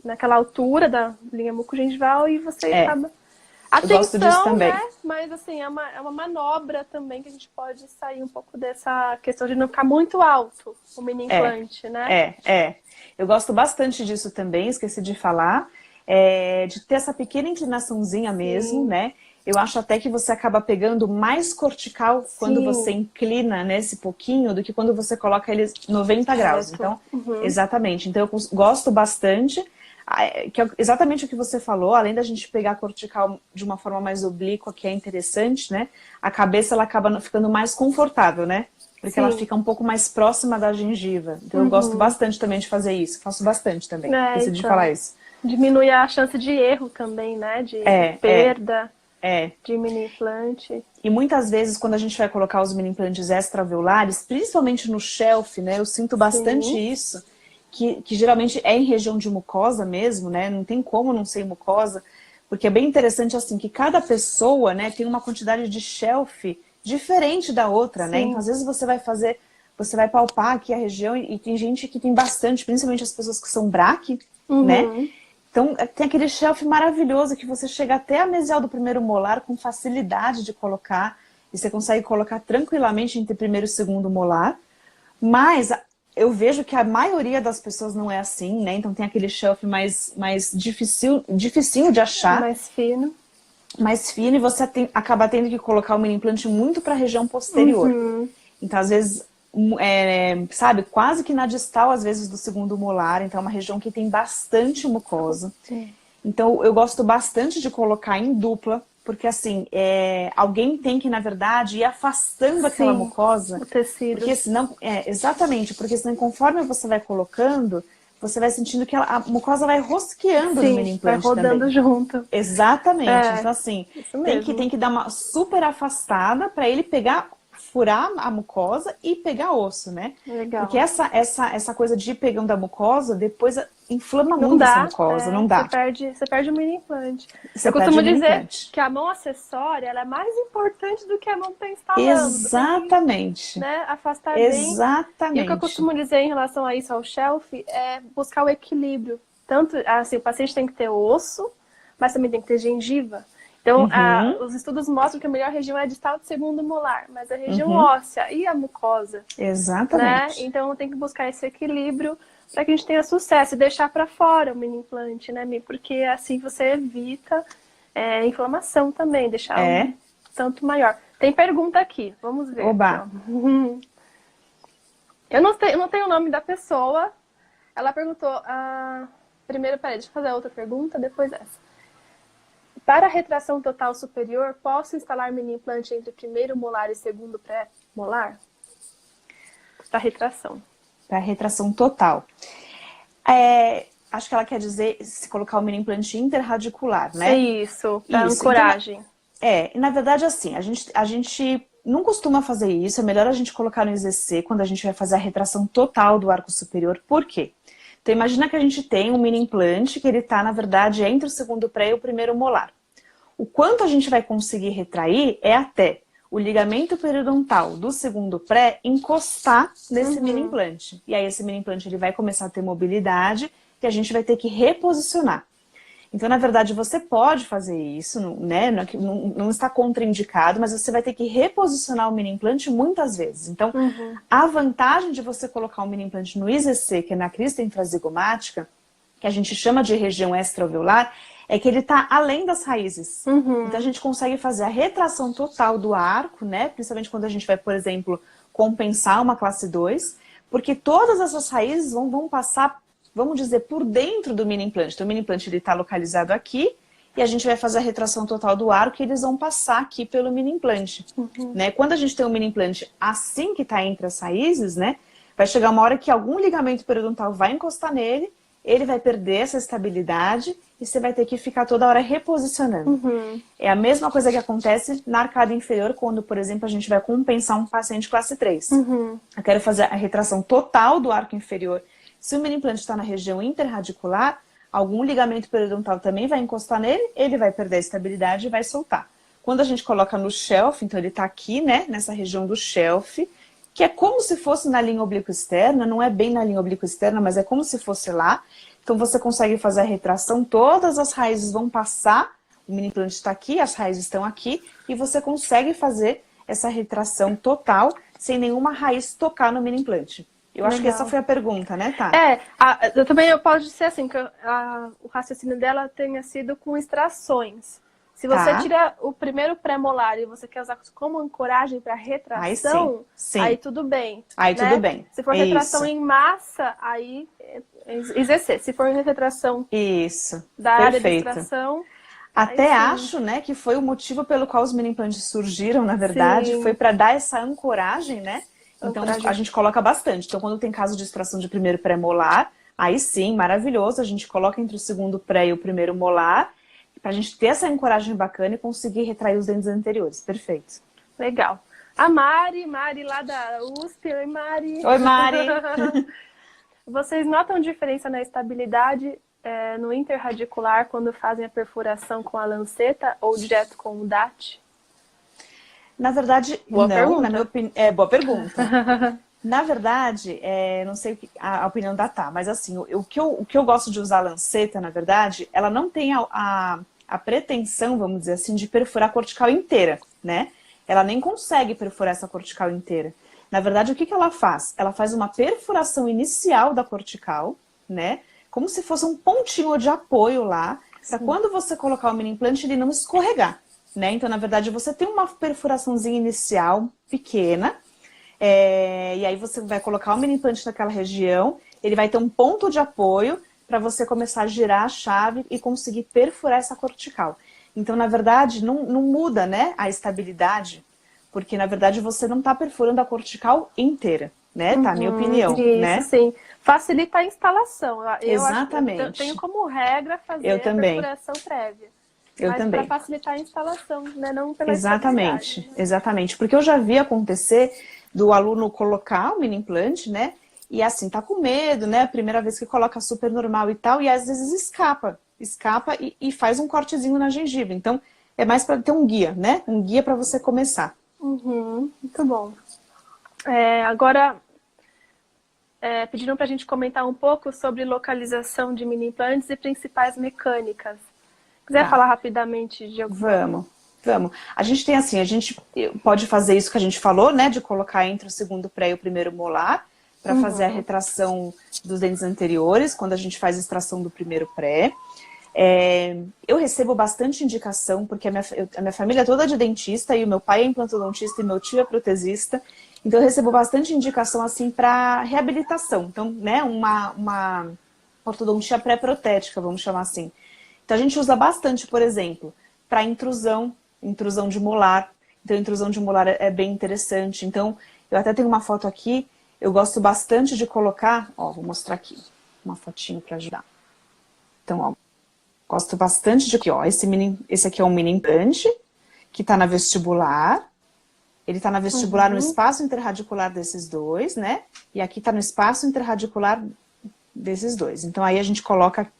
naquela altura da linha mucogengival e você acaba... Eu gosto disso também. Né? Mas assim, é uma manobra também que a gente pode sair um pouco dessa questão de não ficar muito alto o mini implante, né? Eu gosto bastante disso também, esqueci de falar. De ter essa pequena inclinaçãozinha mesmo, né? Eu acho até que você acaba pegando mais cortical quando você inclina nesse pouquinho do que quando você coloca ele 90 graus. Então, exatamente. Então, eu gosto bastante, que é exatamente o que você falou, além da gente pegar cortical de uma forma mais oblíqua, que é interessante, né? A cabeça, ela acaba ficando mais confortável, né? Porque ela fica um pouco mais próxima da gengiva. Então, eu gosto bastante também de fazer isso. Faço bastante também. Esqueci de falar isso. Diminui a chance de erro também, né? De perda. De mini implante. E muitas vezes, quando a gente vai colocar os mini implantes extra-alveolares, principalmente no shelf, né? Eu sinto bastante isso, que geralmente é em região de mucosa mesmo, né? Não tem como não ser mucosa, porque é bem interessante, assim, que cada pessoa, né, tem uma quantidade de shelf diferente da outra, né? Sim. Então, às vezes você vai palpar aqui a região e tem gente que tem bastante, principalmente as pessoas que são braque, né? Então, tem aquele shelf maravilhoso que você chega até a mesial do primeiro molar com facilidade de colocar, e você consegue colocar tranquilamente entre primeiro e segundo molar, mas eu vejo que a maioria das pessoas não é assim, né? Então tem aquele shelf mais dificinho de achar. Mais fino, e você acaba tendo que colocar o mini implant muito para a região posterior. Então, às vezes, sabe, quase que na distal, às vezes, do segundo molar. Então, é uma região que tem bastante mucosa. Sim. Então, eu gosto bastante de colocar em dupla, porque, assim, alguém tem que, na verdade, ir afastando aquela mucosa. O tecido. Porque senão, exatamente, porque senão, conforme você vai colocando, você vai sentindo que a mucosa vai rosqueando no mini implant vai rodando também. junto. Exatamente. Então, assim, tem que dar uma super afastada para ele furar a mucosa e pegar osso, né? Legal. Porque essa coisa de ir pegando a mucosa, depois inflama muito essa mucosa, não dá. Você perde o mini implant. Eu costumo dizer que a mão acessória ela é mais importante do que a mão que está instalando. Exatamente. Né? Afastar Exatamente. bem. E o que eu costumo dizer em relação a isso, ao shelf, é buscar o equilíbrio. Tanto, assim, o paciente tem que ter osso, mas também tem que ter gengiva. Então, os estudos mostram que a melhor região é a distal do segundo molar, mas a região óssea e a mucosa. Exatamente. Né? Então, tem que buscar esse equilíbrio para que a gente tenha sucesso e deixar para fora o mini implante, né, Mi? Porque assim você evita inflamação também, deixar um tanto maior. Tem pergunta aqui, vamos ver. Oba! Eu não tenho o nome da pessoa. Ela perguntou... Primeiro, peraí, deixa eu fazer a outra pergunta, depois essa. Para a retração total superior, posso instalar mini implante entre primeiro molar e segundo pré-molar? Para retração. Para retração total. Acho que ela quer dizer se colocar o mini implante interradicular, né? Isso, para ancoragem. Então, na verdade, assim, a gente não costuma fazer isso, é melhor a gente colocar no IZC quando a gente vai fazer a retração total do arco superior. Por quê? Então, imagina que a gente tem um mini implante que ele está, na verdade, entre o segundo pré e o primeiro molar. O quanto a gente vai conseguir retrair é até o ligamento periodontal do segundo pré encostar nesse mini implante. E aí esse mini implante ele vai começar a ter mobilidade e a gente vai ter que reposicionar. Então, na verdade, você pode fazer isso, né? Não está contraindicado, mas você vai ter que reposicionar o mini implante muitas vezes. Então, a vantagem de você colocar um mini implante no IZC, que é na crista infrazigomática, que a gente chama de região extraovelular, é que ele está além das raízes. Então, a gente consegue fazer a retração total do arco, né? Principalmente quando a gente vai, por exemplo, compensar uma classe 2, porque todas essas raízes vão passar, vamos dizer, por dentro do mini implante. Então, o mini implante está localizado aqui e a gente vai fazer a retração total do arco e eles vão passar aqui pelo mini implante. Né? Quando a gente tem um mini implante assim que está entre as raízes, né? Vai chegar uma hora que algum ligamento periodontal vai encostar nele, ele vai perder essa estabilidade e você vai ter que ficar toda hora reposicionando. É a mesma coisa que acontece na arcada inferior quando, por exemplo, a gente vai compensar um paciente classe 3. Eu quero fazer a retração total do arco inferior. Se o mini implante está na região interradicular, algum ligamento periodontal também vai encostar nele, ele vai perder a estabilidade e vai soltar. Quando a gente coloca no shelf, então ele está aqui, né, nessa região do shelf, que é como se fosse na linha oblíqua externa, não é bem na linha oblíqua externa, mas é como se fosse lá. Então você consegue fazer a retração, todas as raízes vão passar, o mini implante está aqui, as raízes estão aqui, e você consegue fazer essa retração total sem nenhuma raiz tocar no mini implante. Eu acho que essa foi a pergunta, né, Tá? Eu também posso dizer assim, que o raciocínio dela tenha sido com extrações. Se você tira o primeiro pré-molar e você quer usar como ancoragem para retração, aí tudo bem. Aí tudo bem. Se for retração em massa, aí IZC. Se for retração da área de extração... Até acho, né, que foi o motivo pelo qual os mini implantes surgiram, na verdade, foi para dar essa ancoragem, né? Então a gente coloca bastante. Então quando tem caso de extração de primeiro pré-molar, aí sim, maravilhoso, a gente coloca entre o segundo pré e o primeiro molar, pra gente ter essa ancoragem bacana e conseguir retrair os dentes anteriores. Perfeito. Legal. A Mari lá da USP. Oi, Mari. Oi, Mari. Vocês notam diferença na estabilidade no interradicular quando fazem a perfuração com a lanceta ou direto com o DAT? Na verdade, Boa não, pergunta. na minha opinião. É, boa pergunta. Na verdade, não sei a opinião da Tá, mas assim, o que eu gosto de usar a lanceta, na verdade, ela não tem a pretensão, vamos dizer assim, de perfurar a cortical inteira, né? Ela nem consegue perfurar essa cortical inteira. Na verdade, o que ela faz? Ela faz uma perfuração inicial da cortical, né? Como se fosse um pontinho de apoio lá, para quando você colocar o mini implante, ele não escorregar, né? Então, na verdade, você tem uma perfuraçãozinha inicial pequena, e aí você vai colocar o mini implante naquela região, ele vai ter um ponto de apoio para você começar a girar a chave e conseguir perfurar essa cortical. Então, na verdade, não muda, né, a estabilidade, porque, na verdade, você não está perfurando a cortical inteira, né? Tá, minha opinião, Isso, né? sim. Facilita a instalação. Exatamente. Eu tenho como regra fazer Eu a também. perfuração prévia. Eu Mas para também. facilitar a instalação, né? Não pela Exatamente, estabilidade. Né? exatamente. Porque eu já vi acontecer do aluno colocar o mini implante, né? E assim, tá com medo, né? A primeira vez que coloca super normal e tal, e às vezes escapa e faz um cortezinho na gengiva. Então, é mais para ter um guia, né? Um guia para você começar. Muito bom. Agora, pediram para a gente comentar um pouco sobre localização de mini implantes e principais mecânicas. Quiser falar rapidamente de alguma? Vamos. A gente tem assim, a gente pode fazer isso que a gente falou, né? De colocar entre o segundo pré e o primeiro molar, para fazer a retração dos dentes anteriores, quando a gente faz a extração do primeiro pré. Eu recebo bastante indicação, porque a minha família é toda de dentista, e o meu pai é implantodontista e meu tio é protesista. Então eu recebo bastante indicação assim para reabilitação. Então, né, uma ortodontia pré-protética, vamos chamar assim. Então a gente usa bastante, por exemplo, para intrusão de molar. Então intrusão de molar é bem interessante. Então eu até tenho uma foto aqui, eu gosto bastante de colocar, ó, vou mostrar aqui, uma fotinho para ajudar. Então, ó, gosto bastante de aqui, ó, esse aqui é um mini implante que está na vestibular. Ele está na vestibular no espaço interradicular desses dois, né? E aqui está no espaço interradicular desses dois. Então aí a gente consegue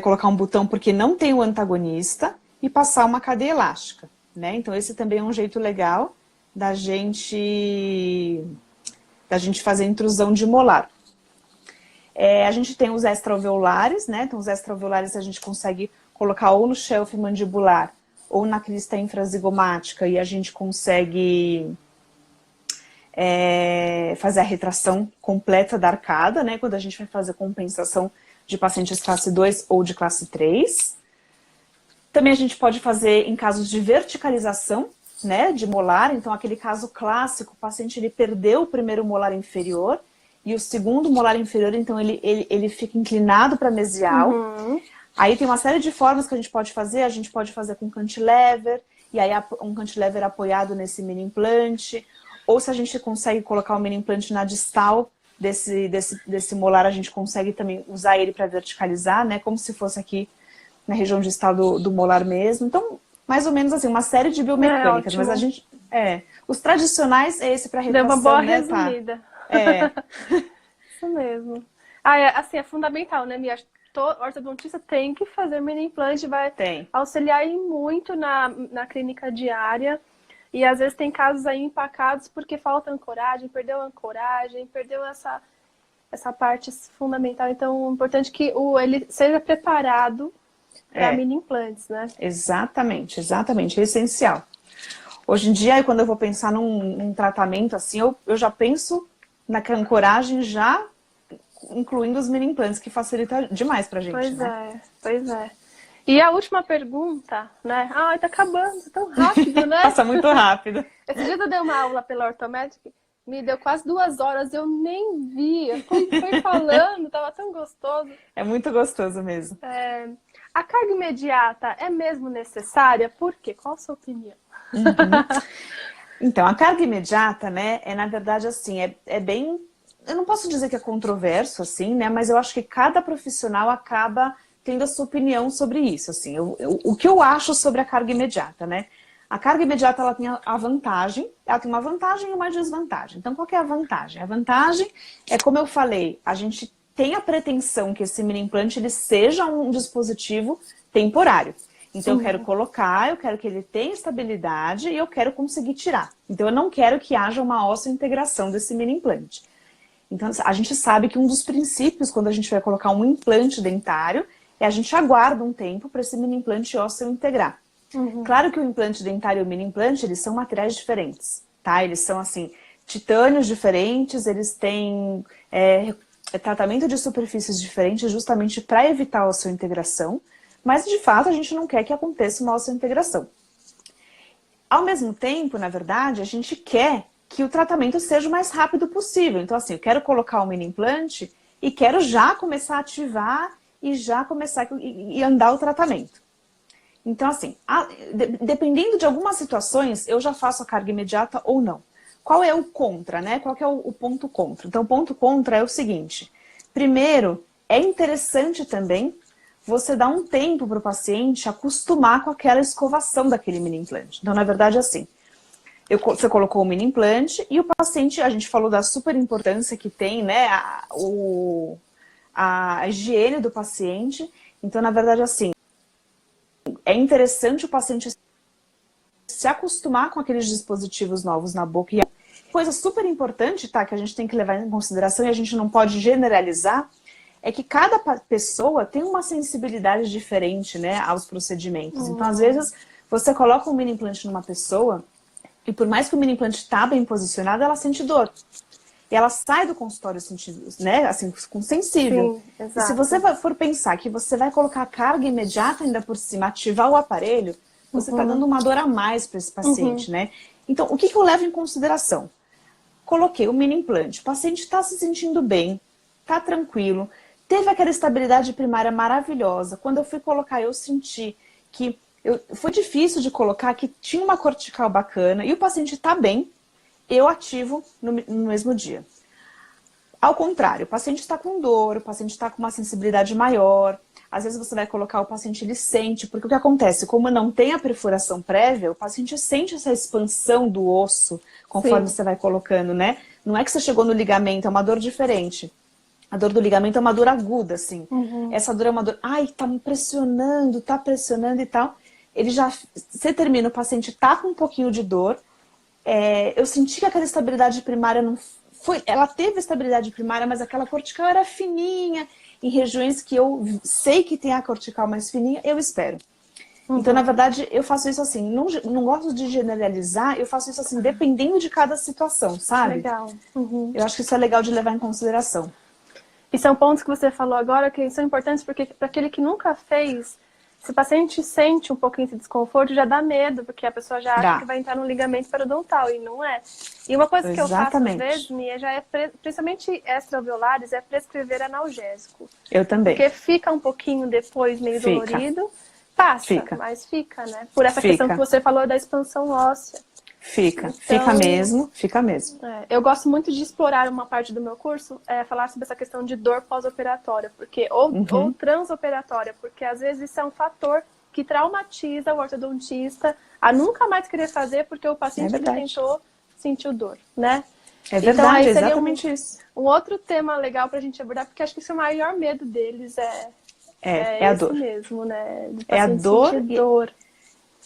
colocar um botão porque não tem o antagonista e passar uma cadeia elástica, né? Então esse também é um jeito legal da gente fazer intrusão de molar. A gente tem os extraalveolares, né? Então os extraalveolares a gente consegue colocar ou no shelf mandibular ou na crista infrazigomática e a gente consegue fazer a retração completa da arcada, né? Quando a gente vai fazer compensação de pacientes classe 2 ou de classe 3. Também a gente pode fazer em casos de verticalização, né? De molar. Então, aquele caso clássico, o paciente ele perdeu o primeiro molar inferior e o segundo molar inferior, então ele fica inclinado para mesial. Aí tem uma série de formas que a gente pode fazer com cantilever, e aí um cantilever apoiado nesse mini implante, ou se a gente consegue colocar o mini implante na distal desse molar, a gente consegue também usar ele para verticalizar, né, como se fosse aqui na região distal do molar mesmo. Então, mais ou menos assim, uma série de biomecânicas, mas a gente, os tradicionais é esse para retração, deu uma boa né, resumida. Tá? Isso mesmo. Assim, é fundamental, né, Mia? Ortodontista tem que fazer mini implante, vai auxiliar muito na clínica diária. E às vezes tem casos aí empacados porque falta ancoragem, perdeu a ancoragem, perdeu essa parte fundamental. Então é importante que ele seja preparado para mini implantes, né? Exatamente, é essencial. Hoje em dia, quando eu vou pensar num tratamento assim, eu já penso na ancoragem já incluindo os mini implantes, que facilita demais pra gente, Pois é. E a última pergunta, né? Ai, tá acabando, tão rápido, né? Passa muito rápido. Esse dia eu dei uma aula pela Orthometric, me deu quase 2 horas, eu nem vi. Eu fui falando, tava tão gostoso. É muito gostoso mesmo. A carga imediata é mesmo necessária? Por quê? Qual a sua opinião? Então, a carga imediata, né, na verdade, assim, é bem... Eu não posso dizer que é controverso, assim, né, mas eu acho que cada profissional acaba tendo a sua opinião sobre isso, assim. O que eu acho sobre a carga imediata, né? A carga imediata, ela tem a vantagem, ela tem uma vantagem e uma desvantagem. Então, qual que é a vantagem? A vantagem é, como eu falei, a gente tem a pretensão que esse mini implante ele seja um dispositivo temporário. Então, eu quero colocar, eu quero que ele tenha estabilidade e eu quero conseguir tirar. Então, eu não quero que haja uma osseointegração desse mini implante. Então, a gente sabe que um dos princípios quando a gente vai colocar um implante dentário é a gente aguarda um tempo para esse mini implante ósseo integrar. Claro que o implante dentário e o mini implante, eles são materiais diferentes, tá? Eles são, assim, titânios diferentes, eles têm tratamento de superfícies diferentes justamente para evitar a osseointegração, mas, de fato, a gente não quer que aconteça uma osseointegração. Ao mesmo tempo, na verdade, a gente quer que o tratamento seja o mais rápido possível. Então, assim, eu quero colocar um mini implante e quero já começar a ativar e já começar e andar o tratamento. Então, assim, dependendo de algumas situações, eu já faço a carga imediata ou não. Qual é o contra, né? Qual que é o ponto contra? Então, o ponto contra é o seguinte. Primeiro, é interessante também você dar um tempo para o paciente acostumar com aquela escovação daquele mini implante. Então, na verdade, assim, você colocou o mini implante e o paciente, a gente falou da super importância que tem, né, a higiene do paciente. Então, na verdade, assim, é interessante o paciente se acostumar com aqueles dispositivos novos na boca. E coisa super importante, tá, que a gente tem que levar em consideração e a gente não pode generalizar, é que cada pessoa tem uma sensibilidade diferente, né, aos procedimentos. Então, às vezes, você coloca um mini implante numa pessoa e por mais que o mini implante tá bem posicionado, ela sente dor. E ela sai do consultório sentindo, né, assim, com sensível. Sim, e se você for pensar que você vai colocar a carga imediata ainda por cima, ativar o aparelho, você tá dando uma dor a mais para esse paciente, né? Então, o que eu levo em consideração? Coloquei o mini implante, o paciente está se sentindo bem, tá tranquilo, teve aquela estabilidade primária maravilhosa. Quando eu fui colocar, eu senti que foi difícil de colocar, que tinha uma cortical bacana e o paciente está bem, eu ativo no mesmo dia. Ao contrário, o paciente está com dor, o paciente está com uma sensibilidade maior. Às vezes você vai colocar o paciente, ele sente, porque o que acontece? Como não tem a perfuração prévia, o paciente sente essa expansão do osso conforme você vai colocando, né? Não é que você chegou no ligamento, é uma dor diferente. A dor do ligamento é uma dor aguda, assim. Essa dor é uma dor, ai, tá me pressionando, tá pressionando e tal. Ele já, você termina, o paciente tá com um pouquinho de dor. Eu senti que aquela estabilidade primária não foi, ela teve estabilidade primária, mas aquela cortical era fininha, em regiões que eu sei que tem a cortical mais fininha, eu espero. Então, na verdade, eu faço isso assim, não gosto de generalizar, eu faço isso assim, dependendo de cada situação, sabe? Legal. Eu acho que isso é legal de levar em consideração. E são pontos que você falou agora que são importantes porque para aquele que nunca fez, se o paciente sente um pouquinho de desconforto, já dá medo, porque a pessoa já acha que vai entrar no ligamento periodontal, e não é. E uma coisa que eu faço às vezes, Mia, já é, principalmente extraalveolares, é prescrever analgésico. Eu também. Porque fica um pouquinho depois meio dolorido, passa, mas fica, né? Por essa questão que você falou da expansão óssea. Fica mesmo, fica mesmo. Eu gosto muito de explorar uma parte do meu curso, falar sobre essa questão de dor pós-operatória, porque ou transoperatória, porque às vezes isso é um fator que traumatiza o ortodontista a nunca mais querer fazer porque o paciente ele tentou, sentiu dor, né? É verdade, então, exatamente isso. Um outro tema legal pra gente abordar, porque acho que esse é o maior medo deles, é a dor mesmo, né? É a dor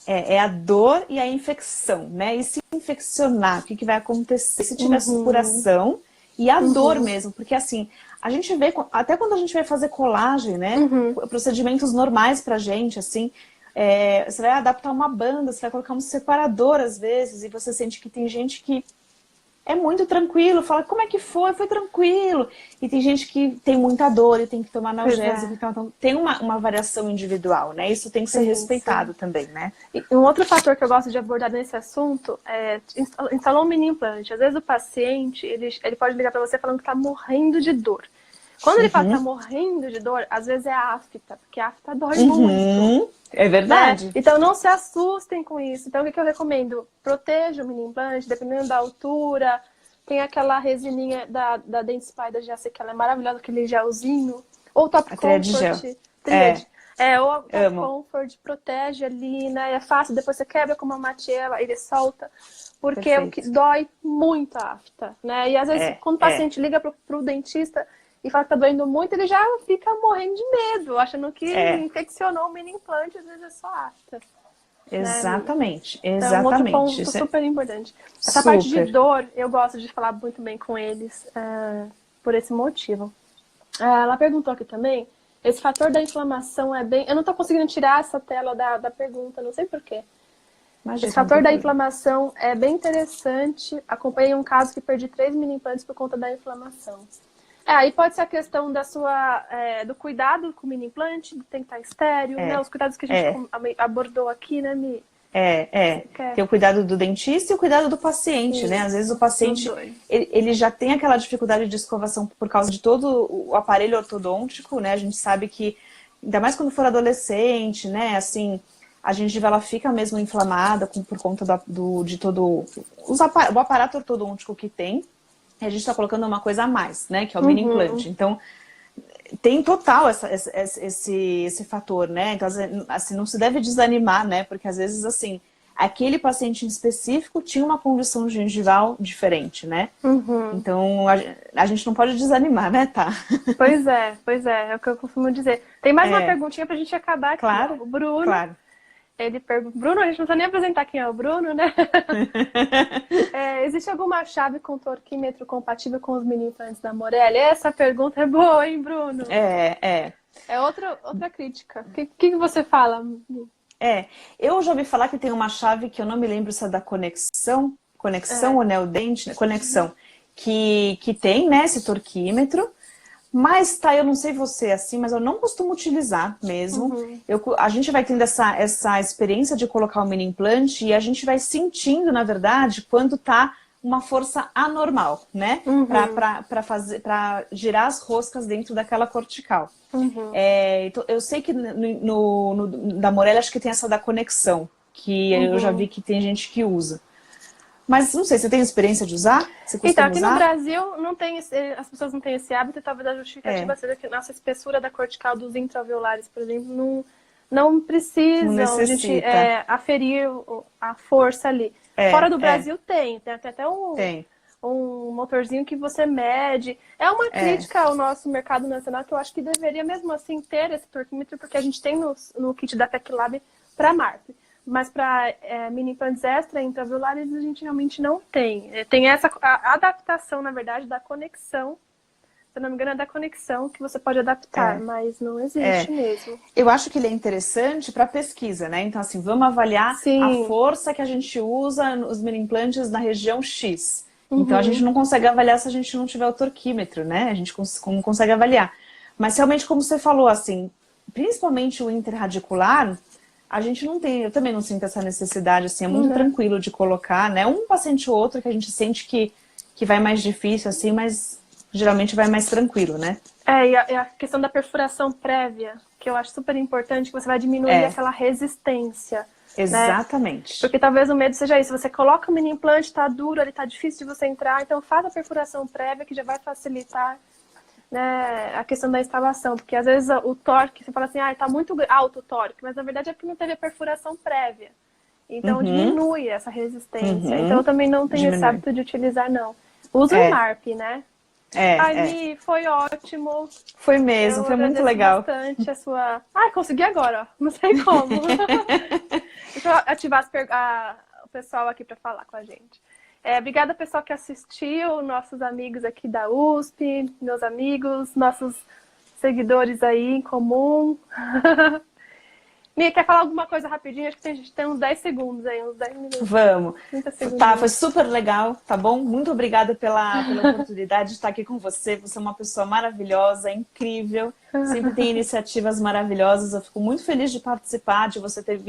É a dor e a infecção, né? E se infeccionar, o que vai acontecer? Se tiver supuração e a dor mesmo, porque assim, a gente vê, até quando a gente vai fazer colagem, né? Procedimentos normais pra gente, assim, você vai adaptar uma banda, você vai colocar um separador às vezes, e você sente que tem gente que é muito tranquilo, fala, como é que foi? Foi tranquilo. E tem gente que tem muita dor e tem que tomar analgésico. Então, tem uma variação individual, né? Isso tem que ser respeitado também, né? E um outro fator que eu gosto de abordar nesse assunto é instalar um mini implante. Às vezes o paciente, ele pode ligar para você falando que tá morrendo de dor. Quando ele fala que tá morrendo de dor, às vezes é a afta, porque a afta dói muito. É verdade. Né? Então não se assustem com isso. Então o que eu recomendo? Proteja o mini implante, dependendo da altura. Tem aquela resininha da Dentsply da GAC, que ela é maravilhosa, aquele gelzinho. Ou Top Comfort. Ou a Top Comfort, protege ali, né? É fácil, depois você quebra com uma matiela, ele solta. Porque o que dói muito a afta, né? E às vezes, quando o paciente liga pro dentista, e fala que tá doendo muito, ele já fica morrendo de medo, achando que infeccionou o mini implante, às vezes é só afta. Exatamente, Né? Então, um outro ponto Isso super importante. Essa parte de dor, eu gosto de falar muito bem com eles por esse motivo. Ela perguntou aqui também, esse fator da inflamação é bem... Eu não tô conseguindo tirar essa tela da pergunta, não sei porquê. Esse fator da inflamação é bem interessante. Acompanhei um caso que perdi 3 mini implantes por conta da inflamação. Aí pode ser a questão do cuidado com o mini implante, tem que estar estéreo, né? Os cuidados que a gente abordou aqui, né, Mi? Tem o cuidado do dentista e o cuidado do paciente, né? Às vezes o paciente, ele já tem aquela dificuldade de escovação por causa de todo o aparelho ortodôntico, né? A gente sabe que, ainda mais quando for adolescente, né? Assim, a gengiva ela fica mesmo inflamada por conta de todo o aparato ortodôntico que tem. E a gente está colocando uma coisa a mais, né? Que é o mini implante. Então, tem total esse fator, né? Então, assim, não se deve desanimar, né? Porque às vezes, assim, aquele paciente em específico tinha uma condição gengival diferente, né? Então, a gente não pode desanimar, né, tá? Pois é o que eu costumo dizer. Tem mais uma perguntinha pra gente acabar aqui. Claro, o Bruno, claro. Ele pergunta... Bruno, a gente não precisa nem apresentar quem é o Bruno, né? Existe alguma chave com torquímetro compatível com os mini implantes da Morelli? Essa pergunta é boa, hein, Bruno? É outra crítica. O que você fala? Eu já ouvi falar que tem uma chave que eu não me lembro se é da conexão ou neodente, né? Conexão, que tem, né, esse torquímetro. Mas, tá, eu não sei você assim, mas eu não costumo utilizar mesmo. A gente vai tendo essa experiência de colocar o mini implante e a gente vai sentindo, na verdade, quando tá uma força anormal, né? Para girar as roscas dentro daquela cortical. Então, eu sei que da Morelli, acho que tem essa da conexão, que eu já vi que tem gente que usa. Mas não sei, você tem experiência de usar? Você então, aqui no Brasil não tem as pessoas não têm esse hábito, e talvez a justificativa seja que nossa espessura da cortical dos intraalveolares, por exemplo, não precisam a gente aferir a força ali. Fora do Brasil tem até um motorzinho que você mede. É uma crítica ao nosso mercado nacional que eu acho que deveria mesmo assim ter esse torquímetro, porque a gente tem no kit da PecLab para MARP. Mas para mini implantes extra intraviolares a gente realmente não tem. Tem essa adaptação, na verdade, da conexão. Se eu não me engano, é da conexão que você pode adaptar, mas não existe mesmo. Eu acho que ele é interessante para pesquisa, né? Então, assim, vamos avaliar a força que a gente usa nos mini implantes na região X. Então, a gente não consegue avaliar se a gente não tiver o torquímetro, né? A gente não consegue avaliar. Mas, realmente, como você falou, assim, principalmente o interradicular... A gente não tem, eu também não sinto essa necessidade, assim, é muito tranquilo de colocar, né? Um paciente ou outro que a gente sente que vai mais difícil, assim, mas geralmente vai mais tranquilo, né? E a questão da perfuração prévia, que eu acho super importante, que você vai diminuir aquela resistência. Exatamente. Né? Porque talvez o medo seja isso, você coloca o mini implante, tá duro, ele tá difícil de você entrar, então faz a perfuração prévia que já vai facilitar, né, a questão da instalação, porque às vezes o torque, você fala assim, tá muito alto o torque, mas na verdade é porque não teve a perfuração prévia. Então diminui essa resistência. Então eu também não tenho esse hábito de utilizar, não. Uso o MARP, né? Mi, foi ótimo. Foi mesmo, foi muito legal. Bastante a sua... consegui agora, ó. Não sei como. Deixa eu ativar o pessoal aqui para falar com a gente. Obrigada, pessoal, que assistiu, nossos amigos aqui da USP, meus amigos, nossos seguidores aí em comum. Mia, quer falar alguma coisa rapidinho? Acho que a gente tem uns 10 segundos aí, uns 10 minutos. Vamos. Tá, foi super legal, tá bom? Muito obrigada pela oportunidade de estar aqui com você. Você é uma pessoa maravilhosa, incrível. Sempre tem iniciativas maravilhosas. Eu fico muito feliz de participar, de você ter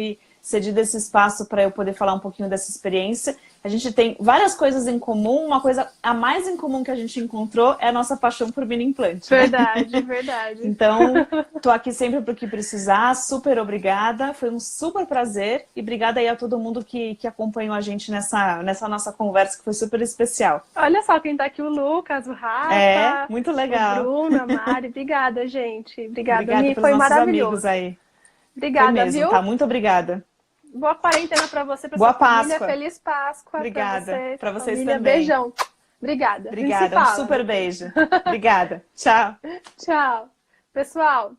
cedido esse espaço para eu poder falar um pouquinho dessa experiência. A gente tem várias coisas em comum. Uma coisa a mais em comum que a gente encontrou é a nossa paixão por mini implante. Verdade, verdade. Então, tô aqui sempre para o que precisar. Super obrigada. Foi um super prazer. E obrigada aí a todo mundo que acompanhou a gente nessa nossa conversa, que foi super especial. Olha só quem tá aqui, o Lucas, o Rafa. Muito legal. O Bruno, a Mari. Obrigada, gente. Obrigada, Mi. Pelos Foi nossos maravilhoso. amigos aí. Obrigada, foi mesmo, viu? Tá? Muito obrigada. Boa quarentena pra você, pra Boa sua família. Páscoa. Feliz Páscoa. Obrigada. Pra vocês família. também. Beijão. Obrigada. Obrigada, um super beijo. Obrigada. Tchau. Tchau. Pessoal,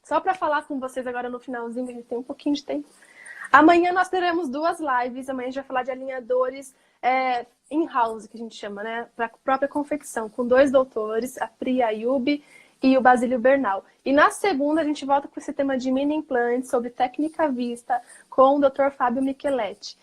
só para falar com vocês agora no finalzinho, a gente tem um pouquinho de tempo. Amanhã nós teremos 2 lives. Amanhã a gente vai falar de alinhadores in-house, que a gente chama, né? Para a própria confecção, com 2 doutores, a Priya Ayub e o Basílio Bernal. E na segunda a gente volta com esse tema de mini implantes, sobre técnica vista, com o Dr. Fábio Micheletti.